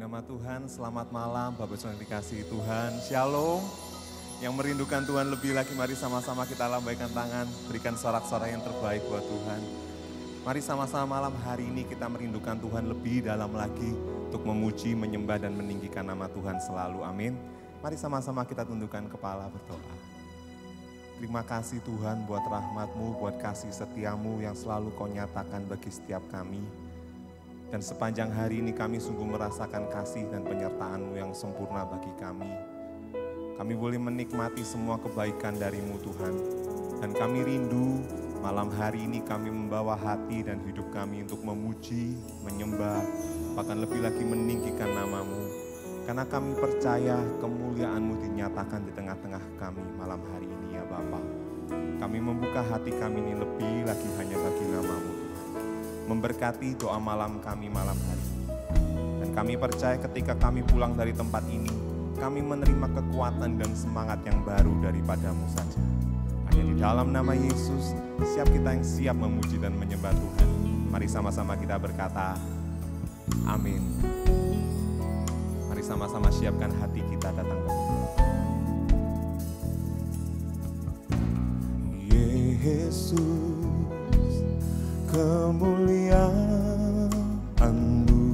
nama Tuhan, selamat malam Bapak Saudara yang dikasihi Tuhan. Shalom. Yang merindukan Tuhan lebih lagi, mari sama-sama kita lambaikan tangan, berikan sorak-sorai yang terbaik buat Tuhan. Mari sama-sama malam hari ini kita merindukan Tuhan lebih dalam lagi untuk memuji, menyembah dan meninggikan nama Tuhan selalu. Amin. Mari sama-sama kita tundukkan kepala berdoa. Terima kasih Tuhan buat rahmat-Mu, buat kasih setia-Mu yang selalu Kau nyatakan bagi setiap kami. Dan sepanjang hari ini kami sungguh merasakan kasih dan penyertaan-Mu yang sempurna bagi kami. Kami boleh menikmati semua kebaikan dari-Mu Tuhan. Dan kami rindu malam hari ini kami membawa hati dan hidup kami untuk memuji, menyembah, bahkan lebih lagi meninggikan nama-Mu. Karena kami percaya kemuliaan-Mu dinyatakan di tengah-tengah kami malam hari ini ya Bapa. Kami membuka hati kami ini lebih lagi hanya bagi nama-Mu. Memberkati doa malam kami malam hari ini. Dan kami percaya ketika kami pulang dari tempat ini, kami menerima kekuatan dan semangat yang baru daripada-Mu saja. Hanya di dalam nama Yesus, kita yang siap memuji dan menyembah Tuhan. Mari sama-sama kita berkata, amin. Mari sama-sama siapkan hati kita datang ke Tuhan. Yesus, kemuliaan-Mu,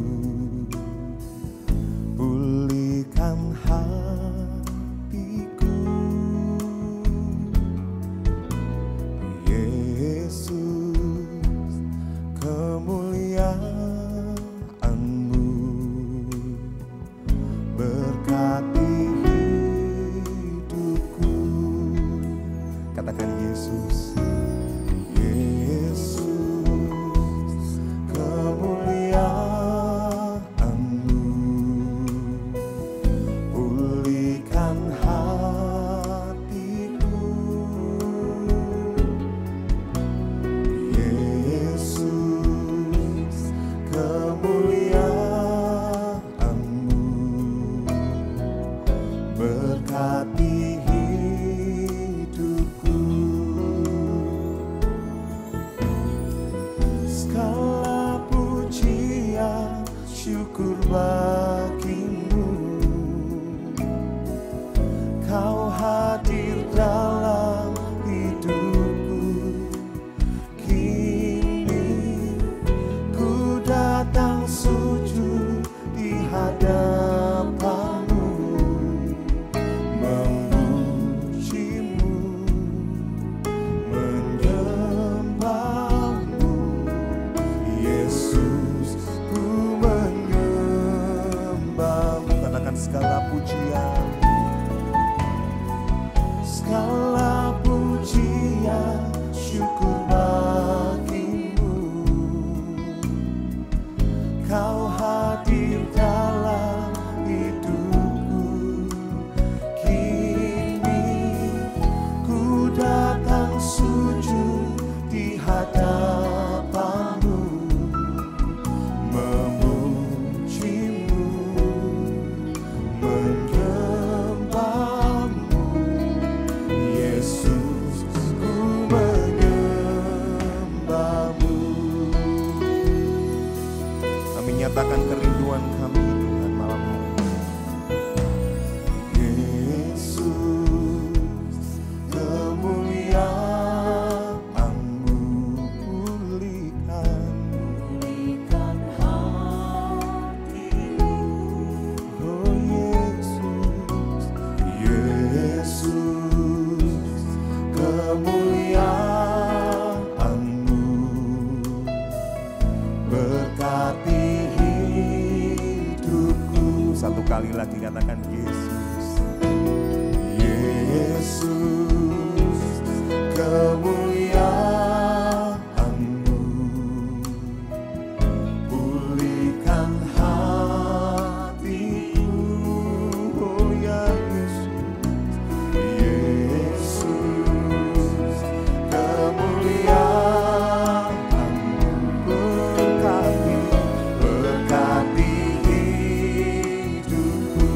pulihkan hatiku. Yesus, kemuliaan-Mu, berkati hidupku. Katakan Yesus. Nyatakan kerinduan kami Tuhan malam hari. Yesus, kemuliaan-Mu, pulihkan hatiku. Oh Yesus, Yesus, kemuliaan-Mu, berkati hidupku. Satu kali lagi katakan Yesus. Yesus, kemuliaan-Mu, pulihkan hatiku. Oh ya Yesus, Yesus, kemuliaan-Mu, berkati hidupku.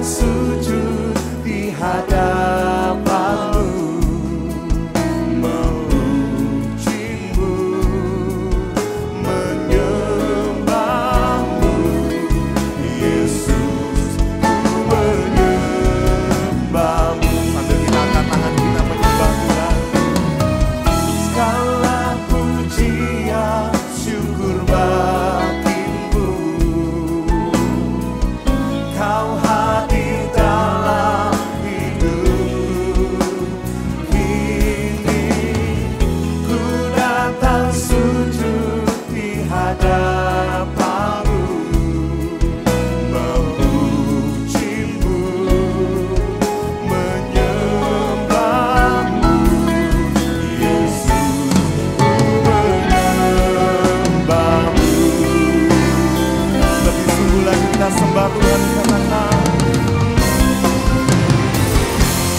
sujud di hadapan-Mu, memuji-Mu, menyembah-Mu, Yesus, ku menyembah-Mu. Sambil kita angkat tangan, kita menyembah Tuhan. Segala pujian, syukur bagimu, Kau hadir dalam hidup ini. Ku datang sujud di hadapan-Mu, memuji-Mu, menyembah-Mu, Yesus, ku menyembah-Mu. Lebih sungguh lagi kita sembah Tuhan, katakan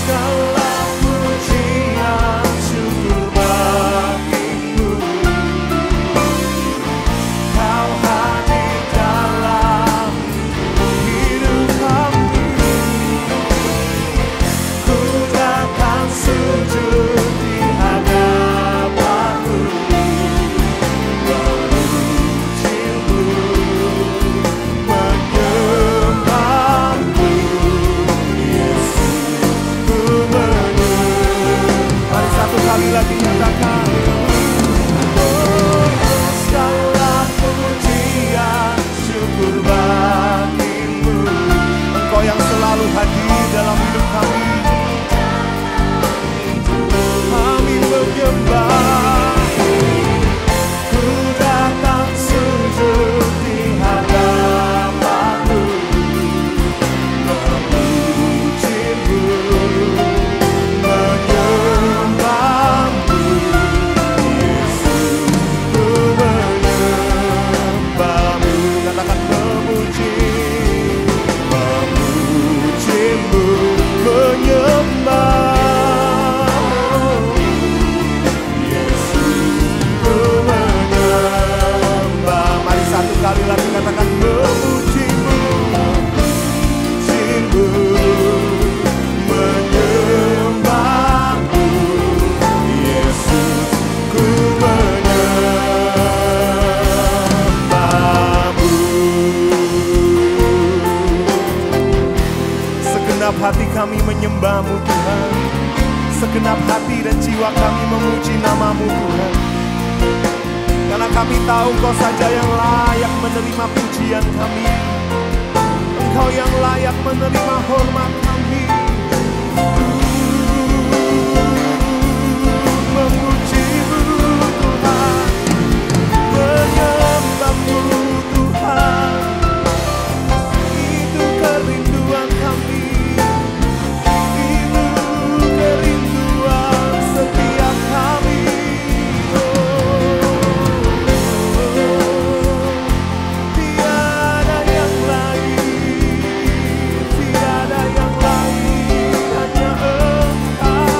segala pujian, syukur bagimu, Kau hadir dalam hidup kami. Ku datang sujud di hadapan-Mu, memuji-Mu, menyembah-Mu, Yesus, ku menyembah. Mari satu kali lagi nyatakan, oh, segala pujian, syukur bagimu, Engkau yang selalu hadir dalam hidup kami. Kami menyembah, ku datang sujud di hadapan-Mu, memuji-Mu, menyembah-Mu, Yesus, ku menyembah-Mu. Katakan memuji, memuji-Mu, menyembah. Mari satu kali lagi katakan memuji-Mu, memuji-Mu, menyembah-Mu, Yesus, ku menyembah-Mu. Segenap hati kami menyembah-Mu Tuhan, segenap hati dan jiwa kami memuji nama-Mu Tuhan. Karena kami tahu Engkau saja yang layak menerima pujian kami, Engkau yang layak menerima hormat kami. Memuji-Mu Tuhan, menyembah-Mu Tuhan, itu kerinduan kami, itu kerinduan setiap kami. Tiada yang lain, tiada yang lain, hanya Engkau,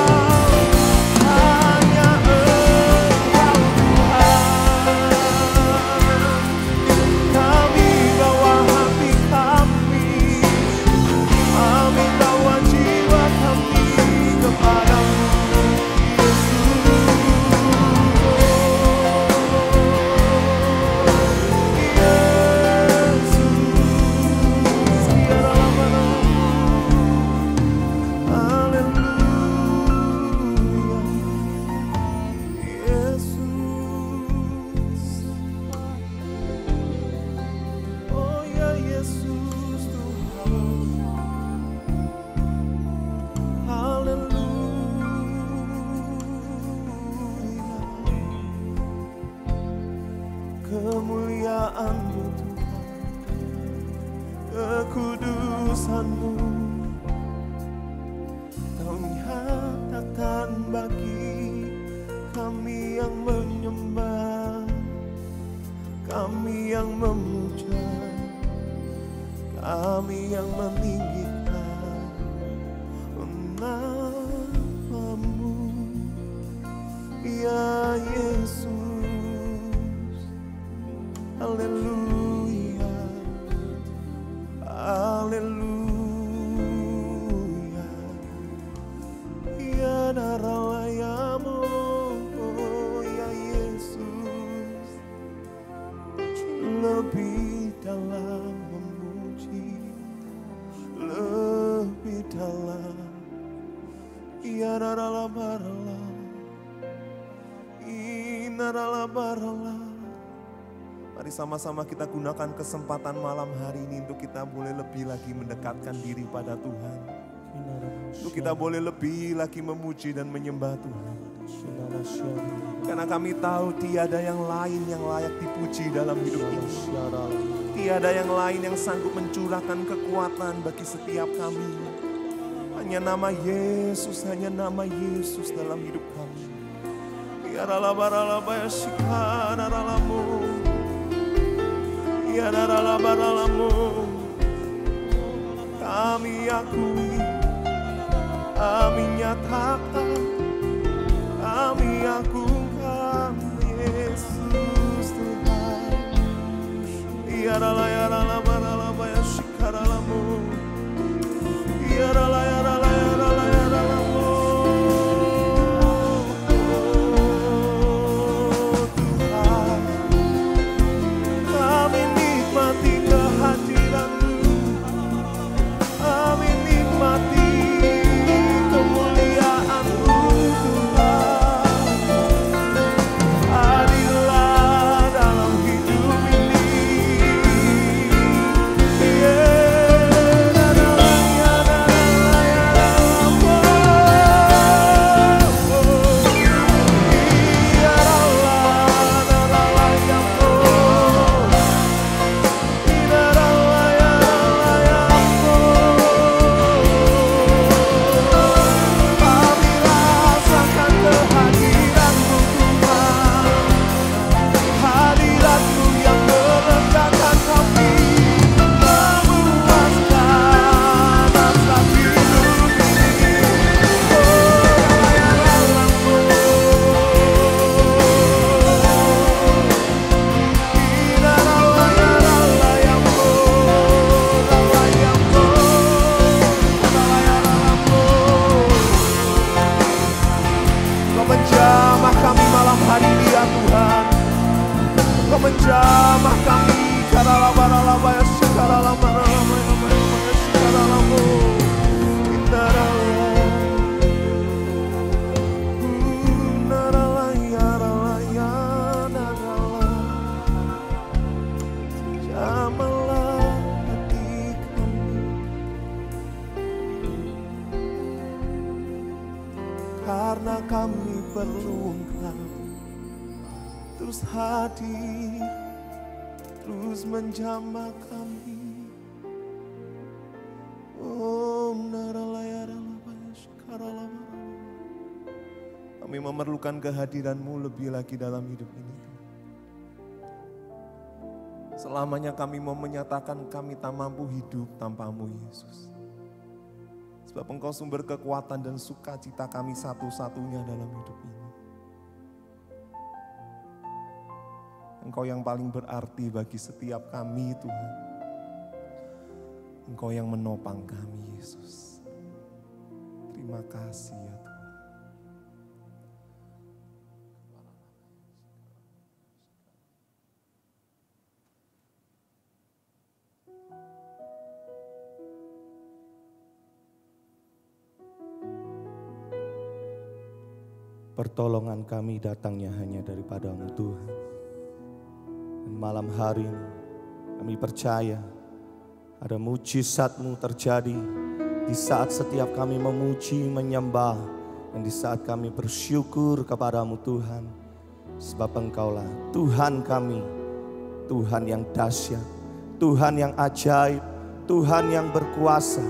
hanya Engkau Tuhan. Kami bawa hati kami, kami bawa jiwa kami kepadamu, kemuliaan-Mu Tuhan, kekudusan-Mu Kau nyatakan bagi kami yang menyembah, kami yang memuja, kami yang meninggikan nama-Mu, ya Yesus. Haleluya, haleluya. dalam Yarala barala Inarala barala. Mari sama-sama kita gunakan kesempatan malam hari ini untuk kita boleh lebih lagi mendekatkan diri pada Tuhan. Untuk kita boleh lebih lagi memuji dan menyembah Tuhan. Karena kami tahu tiada yang lain yang layak dipuji dalam hidup ini. Tiada yang lain yang sanggup mencurahkan kekuatan bagi setiap kami. Hanya nama Yesus, hanya nama Yesus dalam hidup kami. Yarala barala bayashikana ralamu. Yarala baralamu. Kami akui, kami nyatakan, kami agungkan Yesus Tuhan. Yarala yarala barala bayashikana ralamu. Yarala yarala yarala yaralamu. Tuhan, kami nikmati kehadiran-Mu. Kami nikmati kemuliaan-Mu Tuhan. Hadirlah dalam hidup ini. Menjamah kami karala barala baya sikarala barala baya baya sikarala mu indarala narala yarala yanarala jamalah hati kami karena kami perlu Engkau terus hadir, terus menjamah kami. Kami memerlukan kehadiran-Mu lebih lagi dalam hidup ini. Selamanya kami mau menyatakan kami tak mampu hidup tanpa-Mu Yesus. Sebab Engkau sumber kekuatan dan sukacita kami satu-satunya dalam hidup ini. Engkau yang paling berarti bagi setiap kami Tuhan. Engkau yang menopang kami Yesus. Terima kasih ya Tuhan. Pertolongan kami datangnya hanya daripada-Mu Tuhan. Dan malam hari ini kami percaya ada mujizat-Mu terjadi di saat setiap kami memuji, menyembah, dan di saat kami bersyukur kepada-Mu Tuhan. Sebab Engkaulah Tuhan kami, Tuhan yang dahsyat, Tuhan yang ajaib, Tuhan yang berkuasa,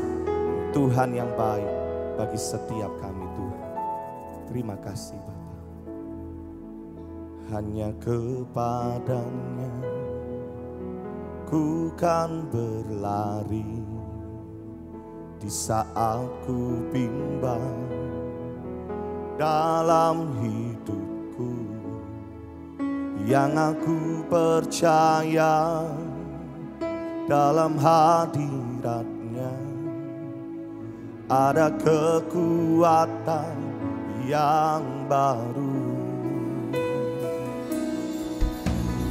Tuhan yang baik bagi setiap kami Tuhan. Terima kasih Bapa. Hanya kepadanya ku kan berlari di saat ku bimbang dalam hidupku. Yang aku percaya dalam hadirat-Nya ada kekuatan yang baru.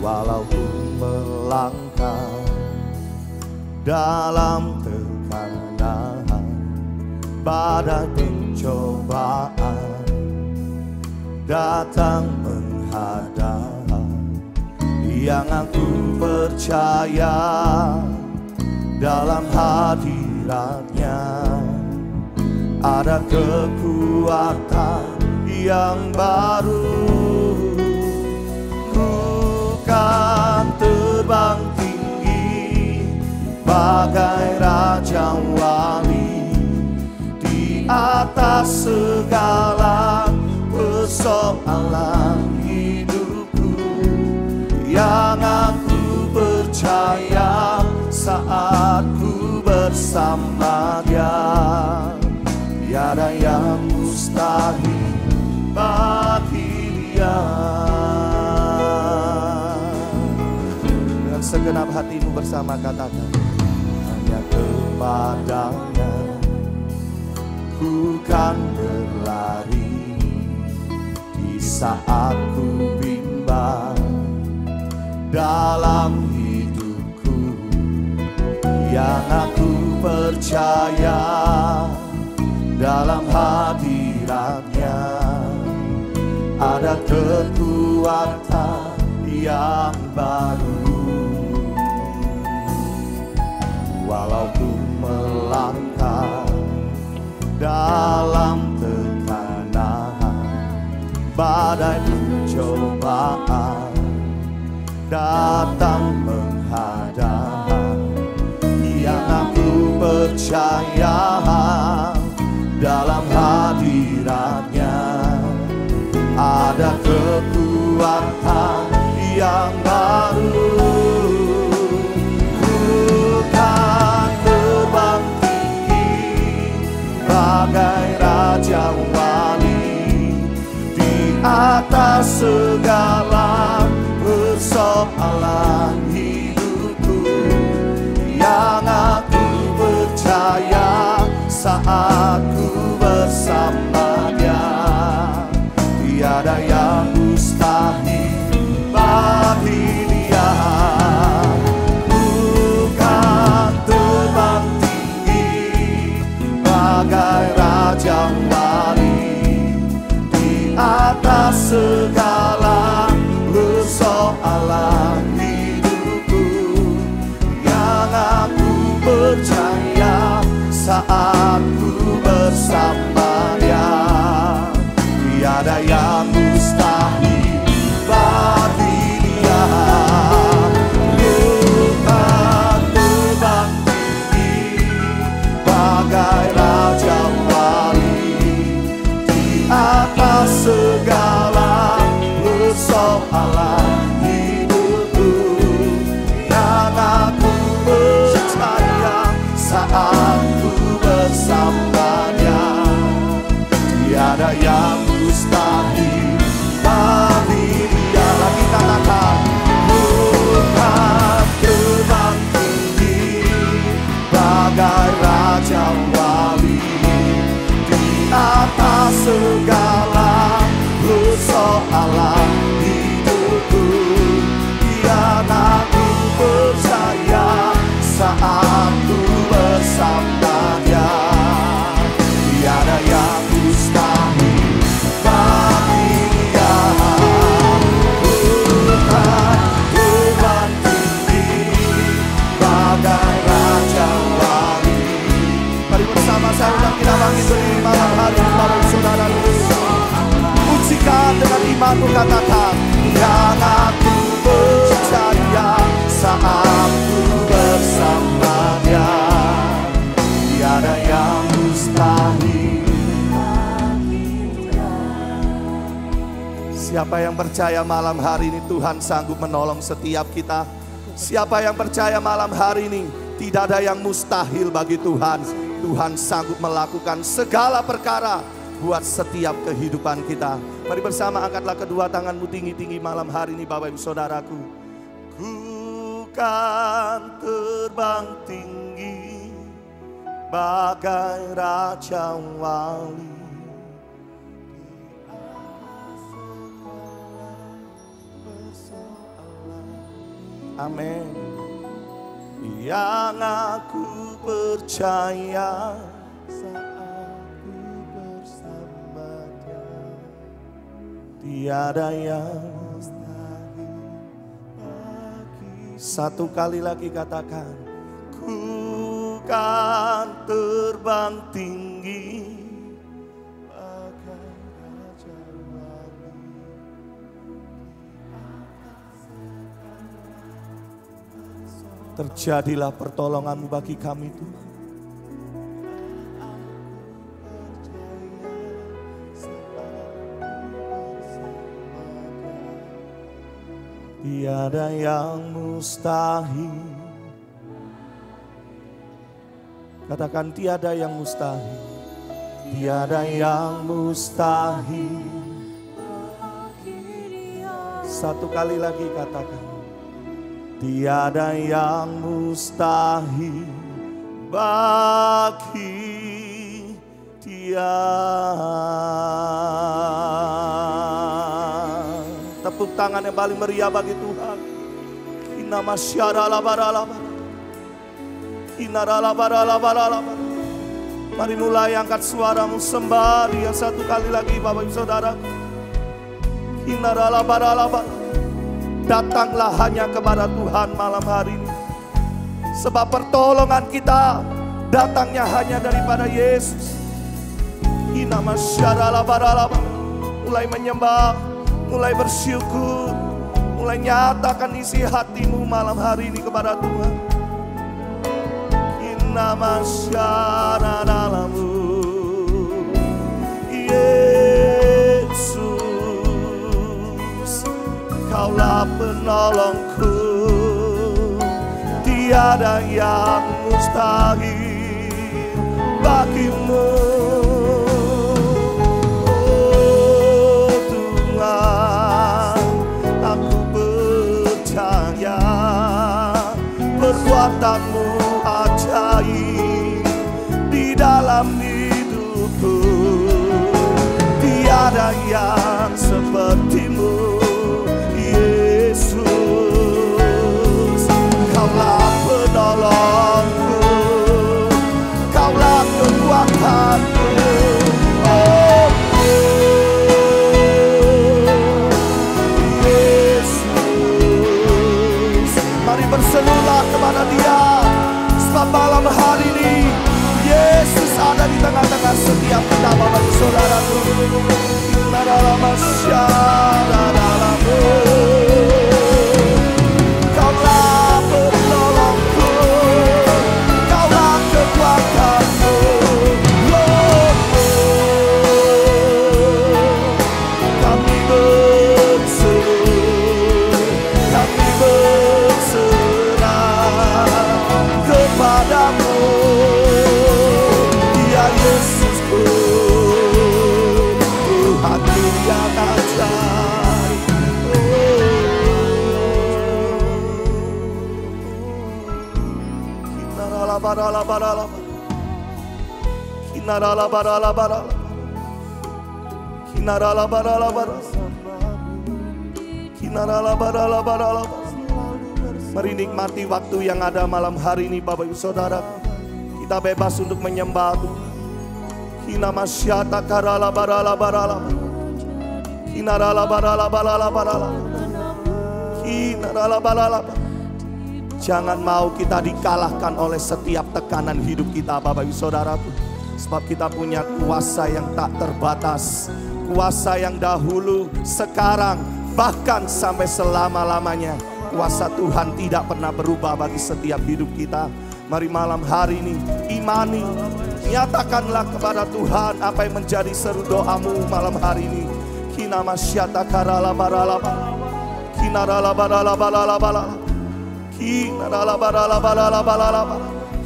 Walaupun melangkah dalam tekanan, badai pencobaan datang menghadap, yang aku percaya dalam hadiratnya ada kekuatan yang baru. Ku kan terbang tinggi bagai raja wali di atas segala persoalan hidupku, yang aku percaya saat ku bersama Dia, tiada yang mustahil bagi Dia. Dengan segenap hatimu bersama katakan, hanya kepadanya ku kan berlari di saat ku bimbang dalam hidupku, yang aku percaya dalam hadiratnya ada kekuatan yang baru. Walau ku melangkah dalam tekanan badai pencobaan datang menghadap, yang aku percaya dalam hadiratnya ada kekuatan yang baru. Bukan terbang tinggi bagai raja wali di atas segala persoalan hidupku, yang aku percaya saat ku bersama Dia, tiada yang mustahil bagi Dia. Bukan terbang tinggi bagai raja wali di atas segala persoalan hidupku, yang aku percaya saat ku bersama Dia, tiada yang mustahil bagi Dia. Bukan terbang tinggi bagai raja wali di atas segala persoalan hidupku, yang aku percaya saat ku bersama Dia, tiada yang mustahil bagi Dia. Lagi katakan, bukan terbang tinggi bagai raja wali di atas segala persoalan hidupku, yang aku percaya saat ku bersama Dia, tiada yang mustahil bagi Dia. Bukan terbang tinggi bagai raja wali. Mari bersama saya undang kita bangkit berdiri malam hari ini, Bapak Saudara. Pujikan dengan imanmu, katakan, yang aku percaya saat ku bersama Dia, tiada yang mustahil. Siapa yang percaya malam hari ini Tuhan sanggup menolong setiap kita? Siapa yang percaya malam hari ini tidak ada yang mustahil bagi Tuhan? Tuhan sanggup melakukan segala perkara buat setiap kehidupan kita. Mari bersama angkatlah kedua tanganmu tinggi-tinggi malam hari ini, Bapak Ibu Saudaraku. Ku kan terbang tinggi bagai raja wali. Amin. Yang aku percaya saat Tiada yang satu kali lagi katakan, ku kan terbang tinggi bagai raja wali. Terjadilah pertolongan-Mu bagi kami Tuhan. Tiada yang mustahil. Katakan tiada yang mustahil. Tiada yang mustahil. Satu kali lagi katakan. Tiada yang mustahil bagi Dia. Tepuk tangan yang paling meriah bagi Tuhan. Inama syara labaralaba. Inaralabaralabaralaba. Mari mulai angkat suaramu sembah Dia satu kali lagi Bapak Ibu Saudara. Inaralabaralaba. Datanglah hanya kepada Tuhan malam hari ini. Sebab pertolongan kita datangnya hanya daripada Yesus. Inama syara labaralaba. Mulai menyembah, mulai bersyukur, mulai nyatakan isi hatimu malam hari ini kepada Tuhan. Inna masyara dalamu Yesus, Kaulah penolongku. Tiada yang mustahil bagimu. Perbuatanmu ajaib di dalam hidupku. Tiada yang sepertimu Yesus. Kaulah penolongku, Kaulah kekuatanku. Oh Yesus, mari berserulah kepada Dia. Sebab malam hari ini Yesus ada di tengah-tengah setiap kita Bapak Ibu Saudaraku. Inna dalam masyarakat dalammu. Kaulah penolongku, Kaulah kekuatanku. Kami berseru, kami berserah kepadamu, ya Yesusku, hati yang ajaib. Kinaralabaralabaralaba, kinaralabaralabaralaba, kinaralabaralabaralaba, kinaralabaralabaralaba. Mari nikmati waktu yang ada malam hari ini Bapak Ibu Saudara. Kita bebas untuk menyembah Tuhan. Kina masyata karala barala barala. Kina rala barala barala barala. Kina rala barala. Jangan mau kita dikalahkan oleh setiap tekanan hidup kita Bapak Ibu Saudaraku. Sebab kita punya kuasa yang tak terbatas. Kuasa yang dahulu, sekarang, bahkan sampai selama-lamanya. Kuasa Tuhan tidak pernah berubah bagi setiap hidup kita. Mari malam hari ini imani, nyatakanlah kepada Tuhan apa yang menjadi seru doamu malam hari ini. Kina masyata karala barala, kina rala barala barala barala, kina rala barala barala barala.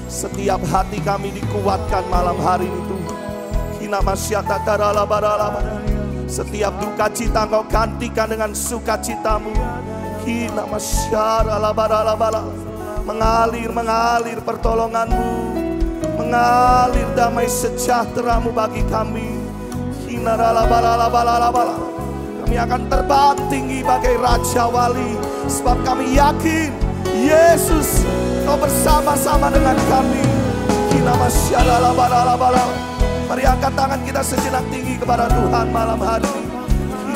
Setiap hati kami dikuatkan malam hari ini Tuhan. Kina masyata karala barala barala. Setiap duka cita Engkau gantikan dengan sukacitamu. Kina masyara labara-labara. Mengalir pertolonganmu, mengalir damai sejahteramu bagi kami. Kina labara-labara. Kami akan terbang tinggi bagai Raja Wali. Sebab kami yakin Yesus Kau bersama-sama dengan kami. Kina masyara labara-labara. Mari angkat tangan kita sejenak tinggi kepada Tuhan malam hari ini.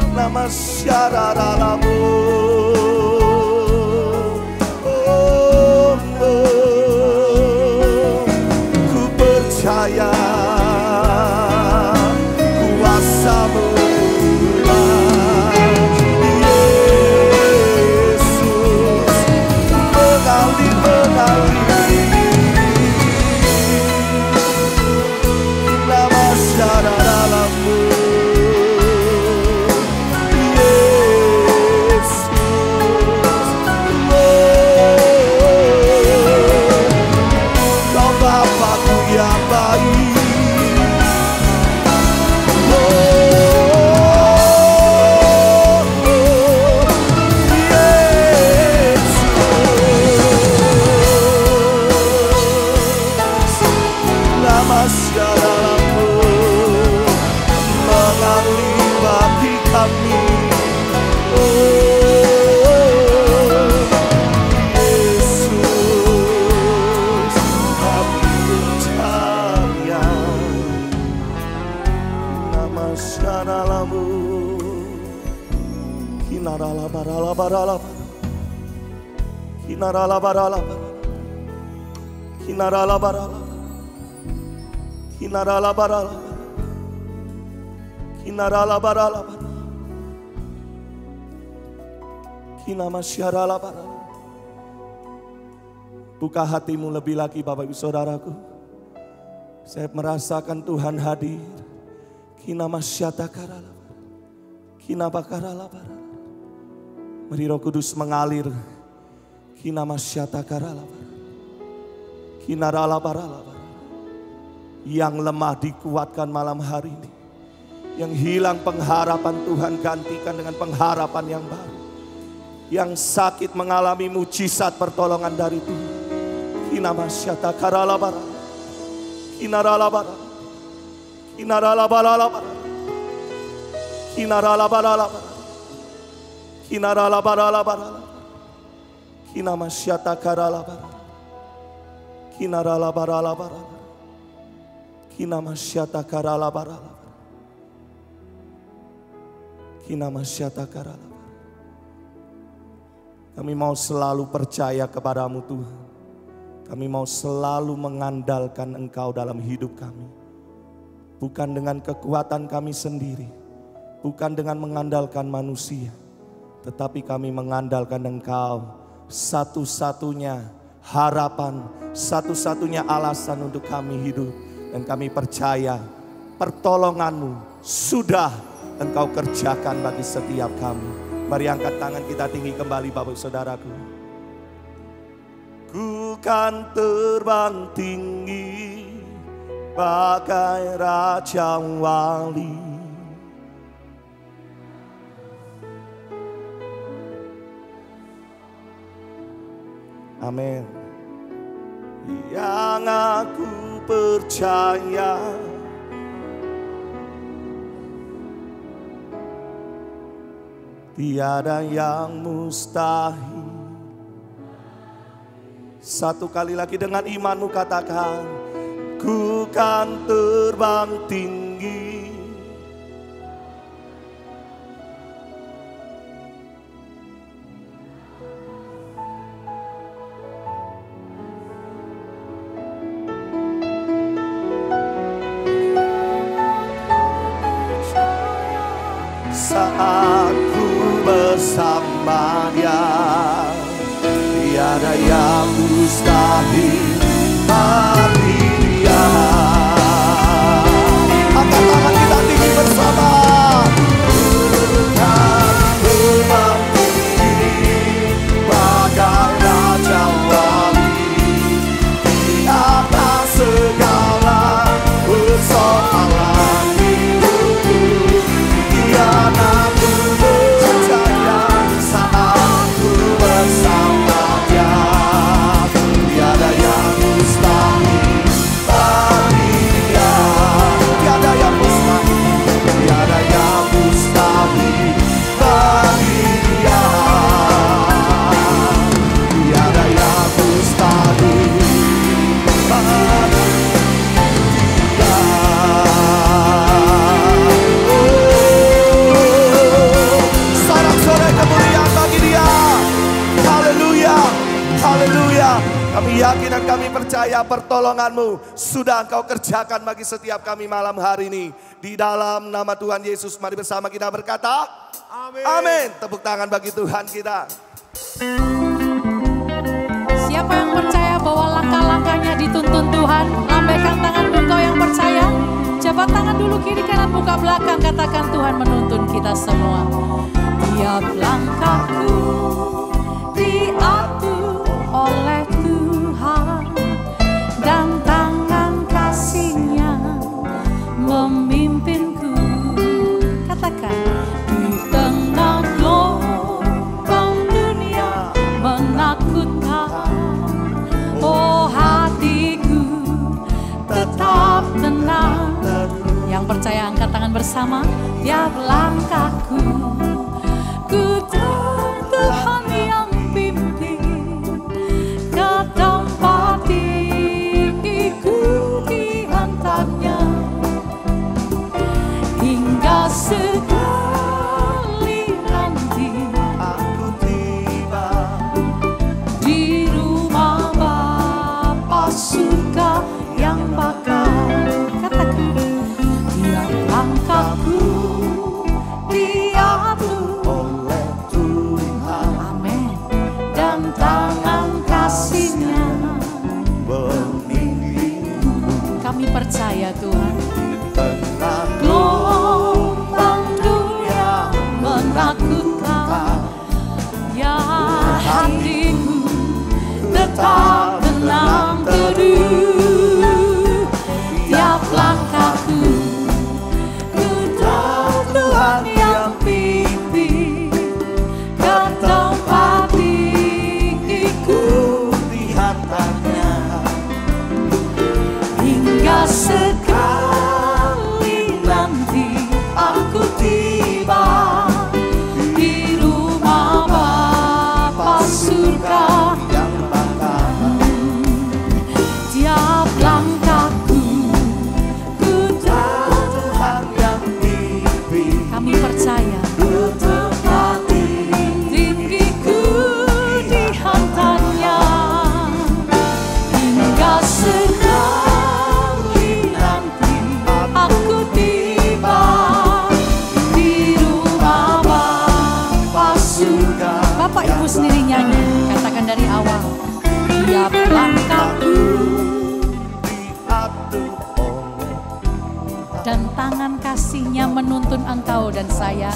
Nama syararalamu. Ku percaya kuasa-Mu Buka hatimu lebih lagi Bapak Ibu Saudaraku. Saya merasakan Tuhan hadir. Mari Roh Kudus mengalir. Yang lemah dikuatkan malam hari ini. Yang hilang pengharapan Tuhan gantikan dengan pengharapan yang baru. Yang sakit mengalami mujizat pertolongan dari Tuhan. Kami mau selalu percaya kepadamu Tuhan. Kami mau selalu mengandalkan Engkau dalam hidup kami. Bukan dengan kekuatan kami sendiri. Bukan dengan mengandalkan manusia. Tetapi kami mengandalkan Engkau. Satu-satunya harapan, satu-satunya alasan untuk kami hidup. Dan kami percaya pertolongan-Mu sudah Engkau kerjakan bagi setiap kami. Mari angkat tangan kita tinggi kembali Bapak Saudaraku. Ku kan terbang tinggi bagai Raja Wali. Amin. Yang aku percaya tiada yang mustahil. Satu kali lagi dengan imanmu katakan, ku kan terbang tinggi. Saat ku bersama Dia, tiada yang mustahil bagi Dia. Angkat tangan kita tinggi bersama. Terbang tinggi bagai Raja Wali, di atas segala persoalan hidupku. Tiada ku percaya saat ku bersama Dia, tiada yang setiap pertolongan-Mu sudah Engkau kerjakan bagi setiap kami malam hari ini. Di dalam nama Tuhan Yesus, mari bersama kita berkata, Amin. amin. Tepuk tangan bagi Tuhan kita. Siapa yang percaya bahwa langkah-langkahnya dituntun Tuhan? Lambaikan tanganmu kau yang percaya. Jabat tangan dulu kiri kanan buka belakang. Katakan Tuhan menuntun kita semua. Tiap langkahku diatur oleh Tuhan, dan tangan kasih-Nya memimpinku. Katakan, di tengah gelombang dunia menakutkan, oh hatiku tetap tenang. Yang percaya angkat tangan bersama. Tiap langkahku ku tahu Tuhan yang pimpin ke tempat tinggiku, dihantarnya hingga sekali nanti Aku tiba di rumah Bapa surga yang bakal. Katakan, tiap langkahku diatur oleh Tuhan. amin, dan tangan kasih-Nya Memimpinku kami percaya Tuhan. tengah Gelombang dunia menakutkan, ya hatiku tetap tenang teduh. Tiap langkahku ku tahu Tuhan yang pimpin ke tempat tinggiku, dihantarnya hingga sekali nanti aku tiba di rumah Bapa surga yang bakal. tiap langkahku ku tahu Tuhan yang pimpin kami percaya ke tempat tinggiku dihantarnya hingga sekali nanti aku tiba di rumah Bapa surga. Bapak Ibu sendiri nyanyi, katakan dari awal. Tiap langkahku diatur oleh dan tangan kasih-Nya menuntun engkau dan saya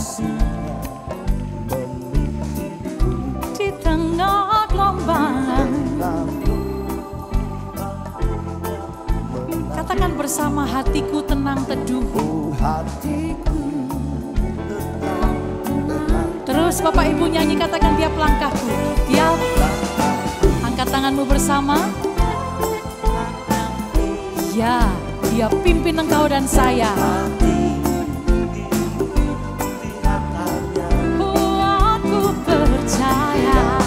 di tengah gelombang. Katakan bersama, hatiku tenang teduh. hatiku. Terus Bapak Ibu nyanyi, katakan tiap langkahku. Tiap angkat tanganmu bersama. Ya, Dia pimpin engkau dan saya. Oh, aku percaya.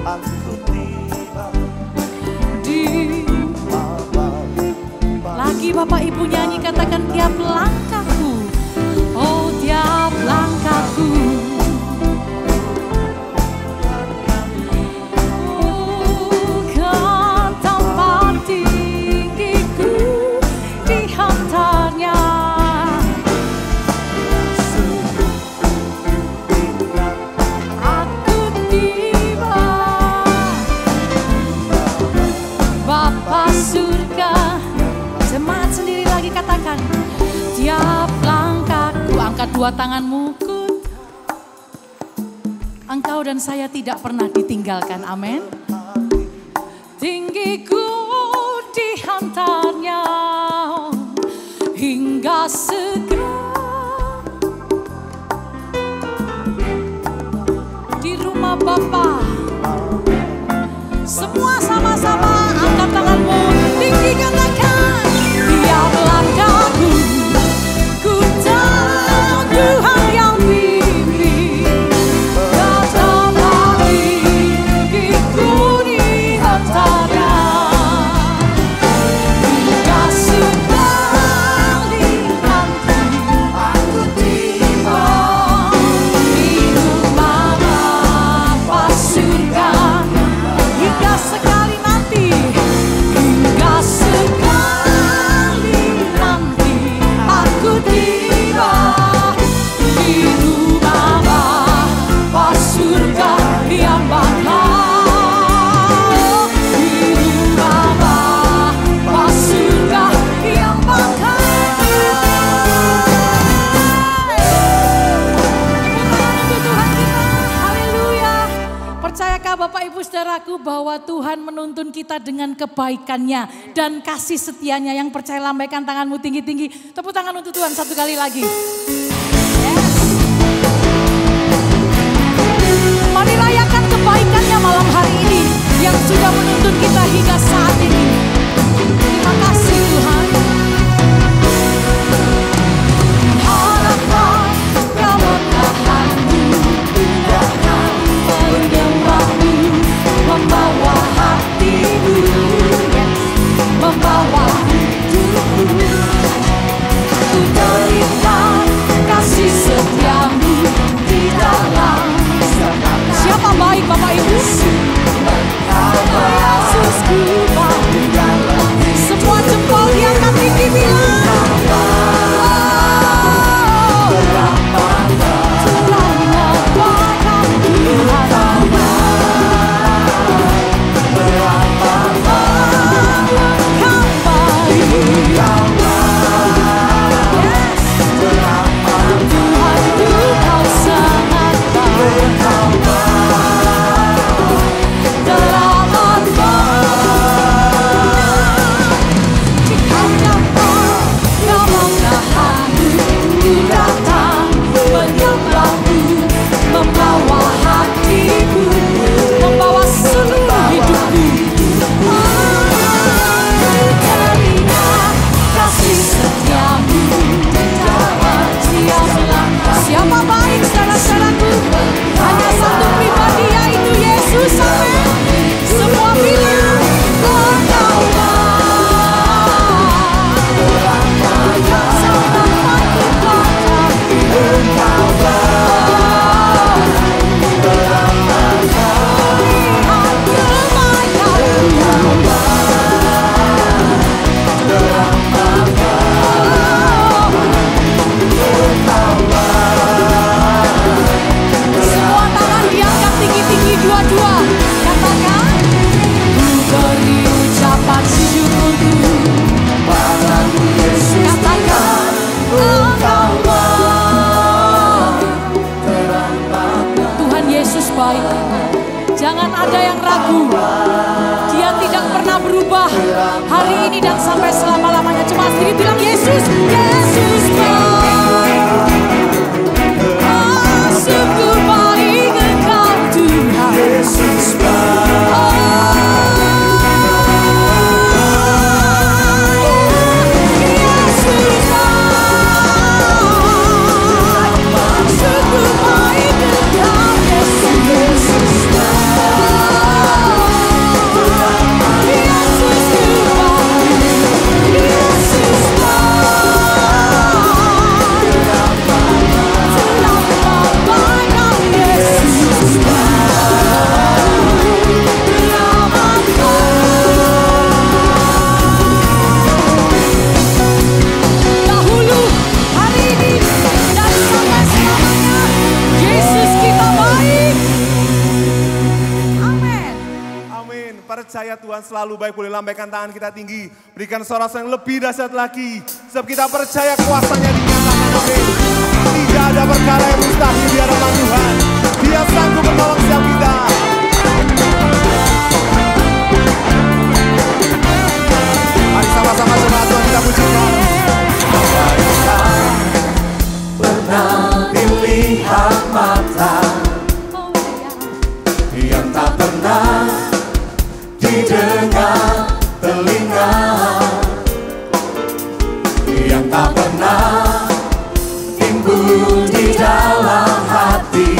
Aku tiba Di lagi Bapak Ibu nyanyi, katakan tiap langkahku. Oh, tiap langkahku. Oh, ke tempat tinggiku dihantarnya. Aku tiba Bapa surga. Jemaat sendiri lagi katakan, tiap langkahku. Angkat dua tanganmu, engkau dan saya tidak pernah ditinggalkan, amin. Tinggiku dihantarnya hingga segera di rumah Bapa. Semua sama-sama angkat tanganmu tinggi, katakan, tiap langkahku ku tahu Tuhan yang pimpin ke tempat tinggiku dihantarnya hingga sekali nanti aku tiba di rumah Bapa surga. saudaraku, bahwa Tuhan menuntun kita dengan kebaikannya dan kasih setianya. Yang percaya lambaikan tanganmu tinggi-tinggi. Tepuk tangan untuk Tuhan satu kali lagi. Yes. Mari rayakan kebaikannya malam hari ini yang sudah menuntun kita hingga saat ini. Terima kasih Tuhan. Harapan keberkahanmu datang menyembahmu, membawa hatimu, membawa hidupmu. Ku berikan kasih setiamu di dalam. Siapa baik Bapak Ibu? Yesusku baik. Semua jempol diangkat tinggi bilang. Siapa baik saudara-saudaraku? Hanya satu pribadi, yaitu Yesus. Amin. Semua bilang Engkau baik. Sampai mati kataku Engkau baik. Lihat kebaikan-Mu. Semua tangan diangkat tinggi-tinggi dua-dua. Katakan, ku beri ucapan syukurku padamu Yesus. Katakan, Engkau baik. Tuhan Yesus baik. Jangan ada yang ragu. Dia tidak pernah berubah hari ini dan sampai selama-lamanya. Cuma sendiri bilang Yesus, Yesus baik. Sungguh baik Engkau Tuhan. Yesus baik. Yesus baik. Sungguh baik Engkau Yesus. Yesus baik. Yesus baik. Yesus dahulu, hari ini, dan sampai selamanya, Yesus kita baik. Amin. Amin. Percaya Tuhan selalu baik. Boleh lambaikan tangan kita tinggi. Berikan sorak-sorai yang lebih dahsyat lagi. Sebab kita percaya kuasanya dinyatakan. Amin. Tidak ada perkara yang mustahil di hadapan Tuhan. Dia sanggup menolong setiap kita. Mari sama-sama jemaat Tuhan kita pujikan. Apa yang tak pernah dilihat mata, yang tak pernah didengar telinga, yang tak pernah timbul di dalam hati,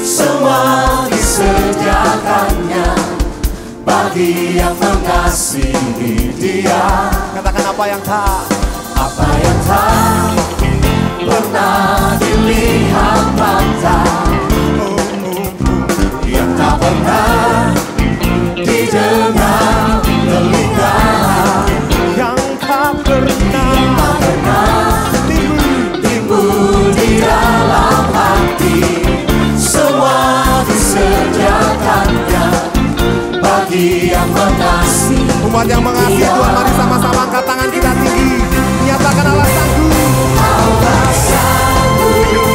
semua disediakannya bagi yang mengasihi Dia. Katakan apa yang tak pernah dilihat mata, yang tak pernah didengar telinga, yang tak pernah timbul di dalam hati, semua disediakannya bagi yang mengasihi. umat yang mengasihi Tuhan, mari sama-sama angkat tangan kita tinggi. Nyatakan Allah sanggup. Allah sanggup.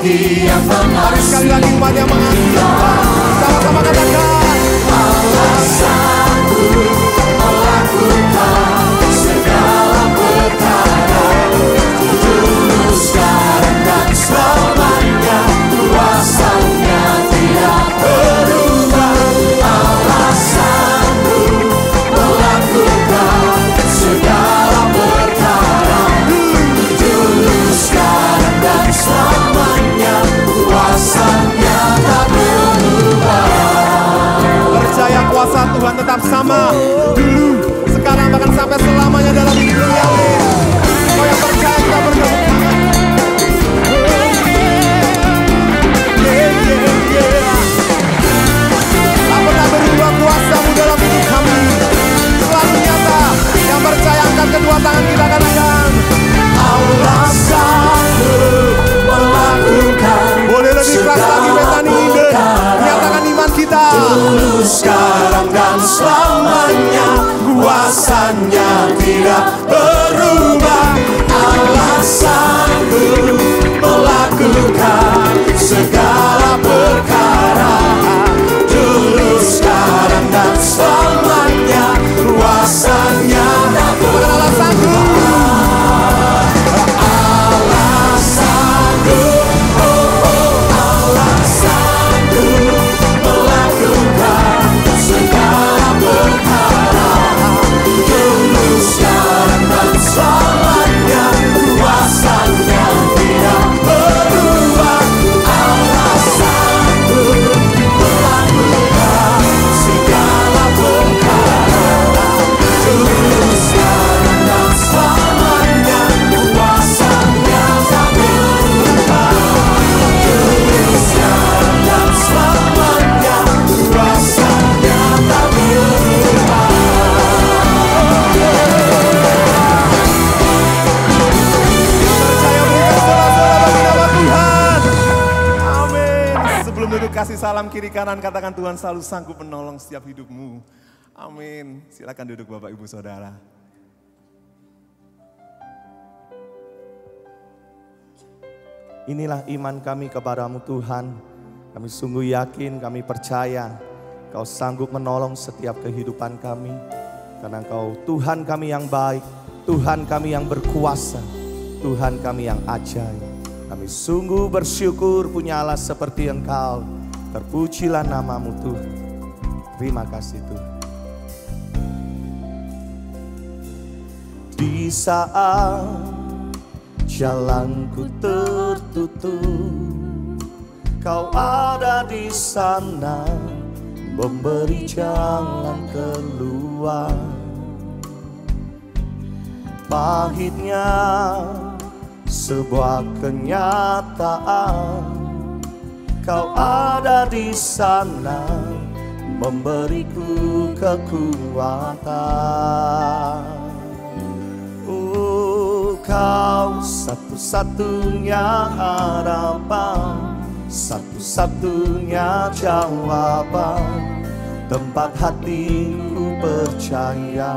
bagi yang Mari sekali lagi umat yang mengasihi Tuhan, sama-sama katakan, alasanku melakukan segala perkara dulu sekarang dan selamanya, kuasanya tidak berubah. Alasanku melakukan segala perkara dulu sekarang dan selamanya, kuasanya tak berubah. percaya kuasa Tuhan tetap sama dulu, sekarang, bahkan sampai selamanya dalam hidup kalian. Kau yang percaya kita bertepuk tangan. Tak pernah berubah kuasamu dalam hidup kami, selalu nyata. Yang percaya angkat kedua tangan kita katakan, alasanku melakukan boleh lebih keras lagi Betani Eden, nyatakan iman kita dulu sekarang dan selamanya, kuasanya tidak berubah. Alasanku melakukan segala perkara dulu sekarang dan selamanya, kuasanya tak berubah. Kasih salam kiri kanan, katakan Tuhan selalu sanggup menolong setiap hidupmu. Amin. Silakan duduk Bapak Ibu Saudara. Inilah iman kami kepadamu Tuhan. Kami sungguh yakin, kami percaya Kau sanggup menolong setiap kehidupan kami. Karena Kau Tuhan kami yang baik, Tuhan kami yang berkuasa, Tuhan kami yang ajaib. Kami sungguh bersyukur punya Allah seperti Engkau. Terpujilah namamu Tuhan. Terima kasih Tuhan. Di saat jalanku tertutup, Kau ada di sana memberi jalan keluar. Pahitnya sebuah kenyataan, Kau ada di sana memberiku kekuatan. Kau satu-satunya harapan, satu-satunya jawaban, tempat hatiku percaya.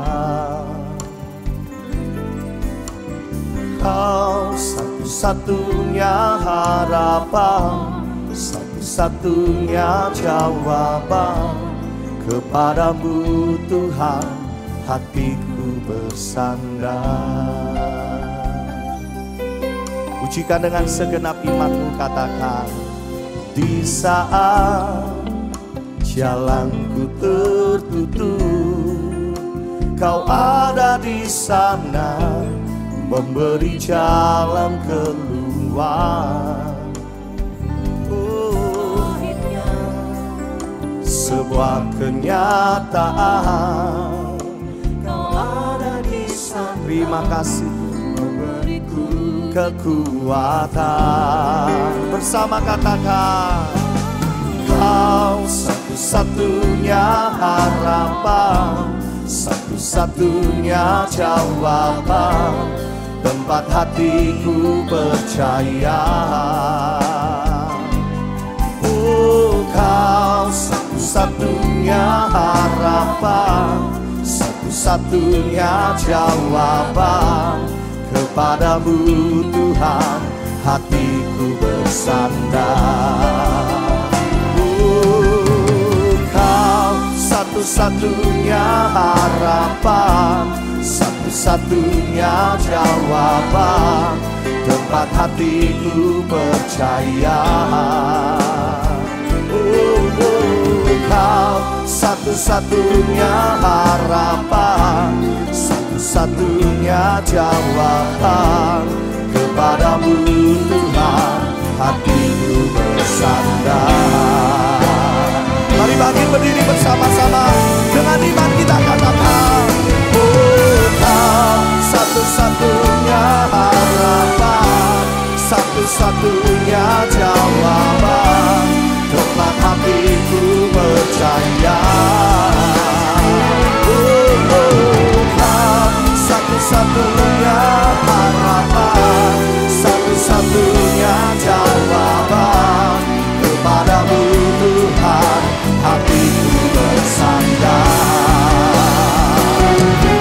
Kau satu-satunya harapan, satu-satunya jawaban, kepadamu Tuhan hatiku bersandar. Pujikan dengan segenap imanmu, katakan, di saat jalanku tertutup, Kau ada di sana memberi jalan keluar. Sebuah kenyataan, Kau ada di sana. Terima kasih memberiku kekuatan. Bersama katakan, Kau satu-satunya harapan, satu-satunya jawaban, tempat hatiku percaya. Kau satu-satunya harapan, satu-satunya jawaban, kepadamu Tuhan hatiku bersandar. Kau satu-satunya harapan, satu-satunya jawaban, tempat hatiku percaya. Kau satu-satunya harapan, satu-satunya jawaban, kepadamu Tuhan hatiku bersandar. Mari bangkit berdiri bersama-sama, dengan iman kita katakan, oh Kau satu-satunya harapan, satu-satunya jawaban, tempat hatiku percaya. Oh Kau satu-satunya harapan, satu-satunya jawaban, kepadamu Tuhan hatiku bersandar.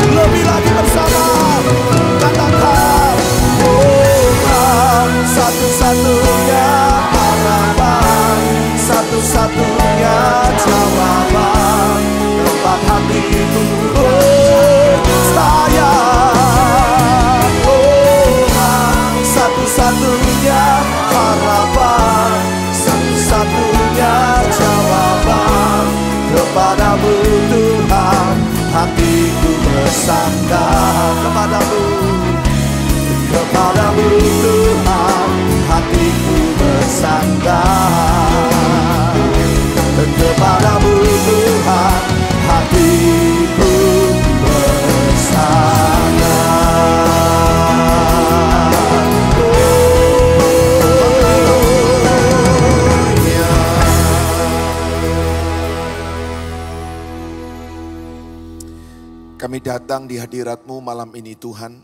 Lebih lagi bersama, katakan, oh Kau satu-satunya harapan, satu-satunya jawaban, tempat hatiku percaya. Oh Kau satu-satunya harapan, satu-satunya jawaban, kepadamu Tuhan hatiku bersandar. Kepadamu Tuhan hatiku bersandar. Kepadamu Tuhan hatiku bersandar. Kami datang di hadirat-Mu malam ini Tuhan,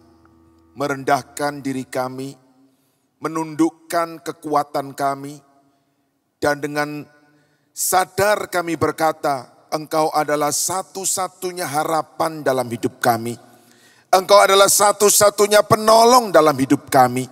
merendahkan diri kami, menundukkan kekuatan kami, dan dengan sadar kami berkata, Engkau adalah satu-satunya harapan dalam hidup kami. Engkau adalah satu-satunya penolong dalam hidup kami.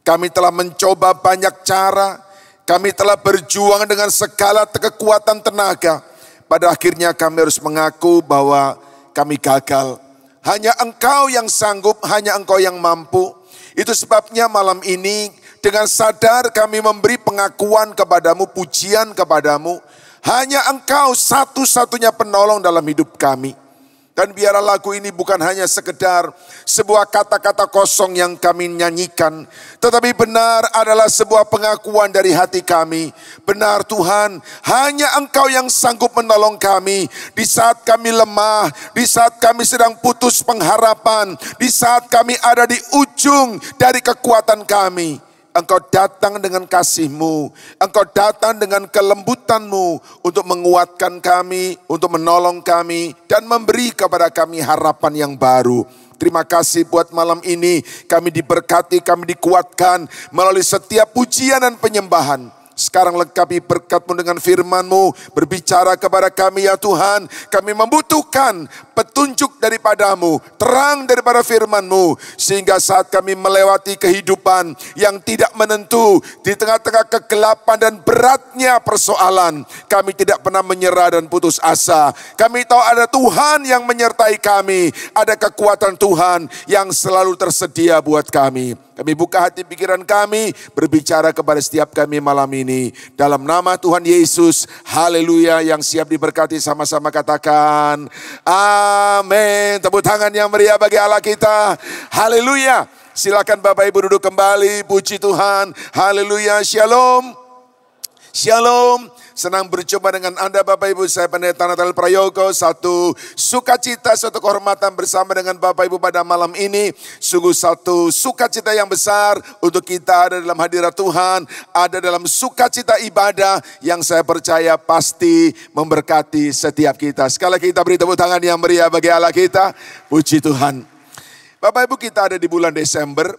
Kami telah mencoba banyak cara, kami telah berjuang dengan segala kekuatan tenaga. Pada akhirnya kami harus mengaku bahwa kami gagal. Hanya Engkau yang sanggup, hanya Engkau yang mampu. Itu sebabnya malam ini dengan sadar kami memberi pengakuan kepadamu, pujian kepadamu. Hanya Engkau satu-satunya penolong dalam hidup kami. Dan biarlah lagu ini bukan hanya sekedar sebuah kata-kata kosong yang kami nyanyikan, tetapi benar adalah sebuah pengakuan dari hati kami. Benar Tuhan, hanya Engkau yang sanggup menolong kami di saat kami lemah, di saat kami sedang putus pengharapan, di saat kami ada di ujung dari kekuatan kami. Engkau datang dengan kasih-Mu, Engkau datang dengan kelembutan-Mu untuk menguatkan kami, untuk menolong kami, dan memberi kepada kami harapan yang baru. Terima kasih buat malam ini, kami diberkati, kami dikuatkan melalui setiap pujian dan penyembahan. Sekarang lengkapi berkat-Mu dengan firman-Mu, berbicara kepada kami ya Tuhan. Kami membutuhkan petunjuk daripada-Mu, terang daripada firman-Mu. Sehingga saat kami melewati kehidupan yang tidak menentu, di tengah-tengah kegelapan dan beratnya persoalan, kami tidak pernah menyerah dan putus asa. Kami tahu ada Tuhan yang menyertai kami, ada kekuatan Tuhan yang selalu tersedia buat kami. Kami buka hati pikiran kami, berbicara kepada setiap kami malam ini. Dalam nama Tuhan Yesus, haleluya, yang siap diberkati sama-sama katakan, amin. Tepuk tangan yang meriah bagi Allah kita, haleluya. Silakan Bapak Ibu duduk kembali, puji Tuhan, haleluya, shalom. Shalom, senang berjumpa dengan Anda Bapak Ibu, saya Pendeta Nathanael Prayogo. Satu sukacita, satu kehormatan bersama dengan Bapak Ibu pada malam ini. Sungguh satu sukacita yang besar untuk kita ada dalam hadirat Tuhan, ada dalam sukacita ibadah yang saya percaya pasti memberkati setiap kita. Sekali lagi kita beri tepuk tangan yang meriah bagi Allah kita, puji Tuhan. Bapak Ibu, kita ada di bulan Desember.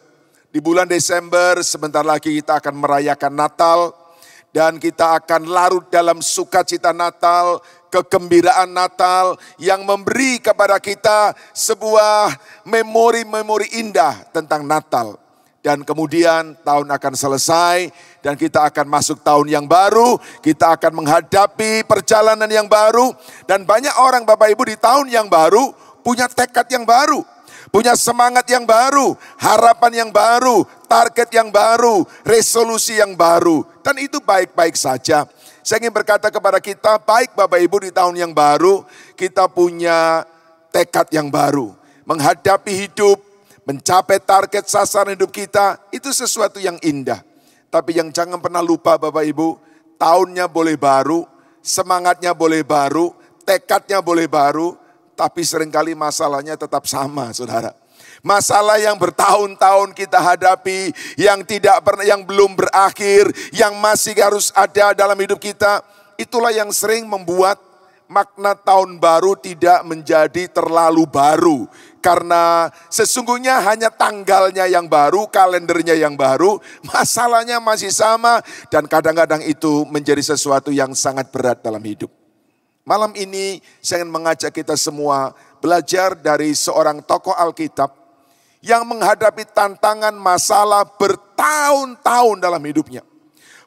Di bulan Desember sebentar lagi kita akan merayakan Natal. Dan kita akan larut dalam sukacita Natal, kegembiraan Natal yang memberi kepada kita sebuah memori-memori indah tentang Natal. dan kemudian tahun akan selesai dan kita akan masuk tahun yang baru, kita akan menghadapi perjalanan yang baru. Dan banyak orang Bapak Ibu di tahun yang baru punya tekad yang baru, punya semangat yang baru, harapan yang baru, target yang baru, resolusi yang baru. Dan itu baik-baik saja. Saya ingin berkata kepada kita, baik Bapak Ibu di tahun yang baru, kita punya tekad yang baru. Menghadapi hidup, mencapai target sasaran hidup kita, itu sesuatu yang indah. Tapi yang jangan pernah lupa Bapak Ibu, tahunnya boleh baru, semangatnya boleh baru, tekadnya boleh baru, tapi seringkali masalahnya tetap sama, saudara. Masalah yang bertahun-tahun kita hadapi, yang tidak pernah, yang belum berakhir, yang masih harus ada dalam hidup kita, itulah yang sering membuat makna tahun baru tidak menjadi terlalu baru. Karena sesungguhnya hanya tanggalnya yang baru, kalendernya yang baru, masalahnya masih sama, dan kadang-kadang itu menjadi sesuatu yang sangat berat dalam hidup. Malam ini saya ingin mengajak kita semua belajar dari seorang tokoh Alkitab yang menghadapi tantangan masalah bertahun-tahun dalam hidupnya.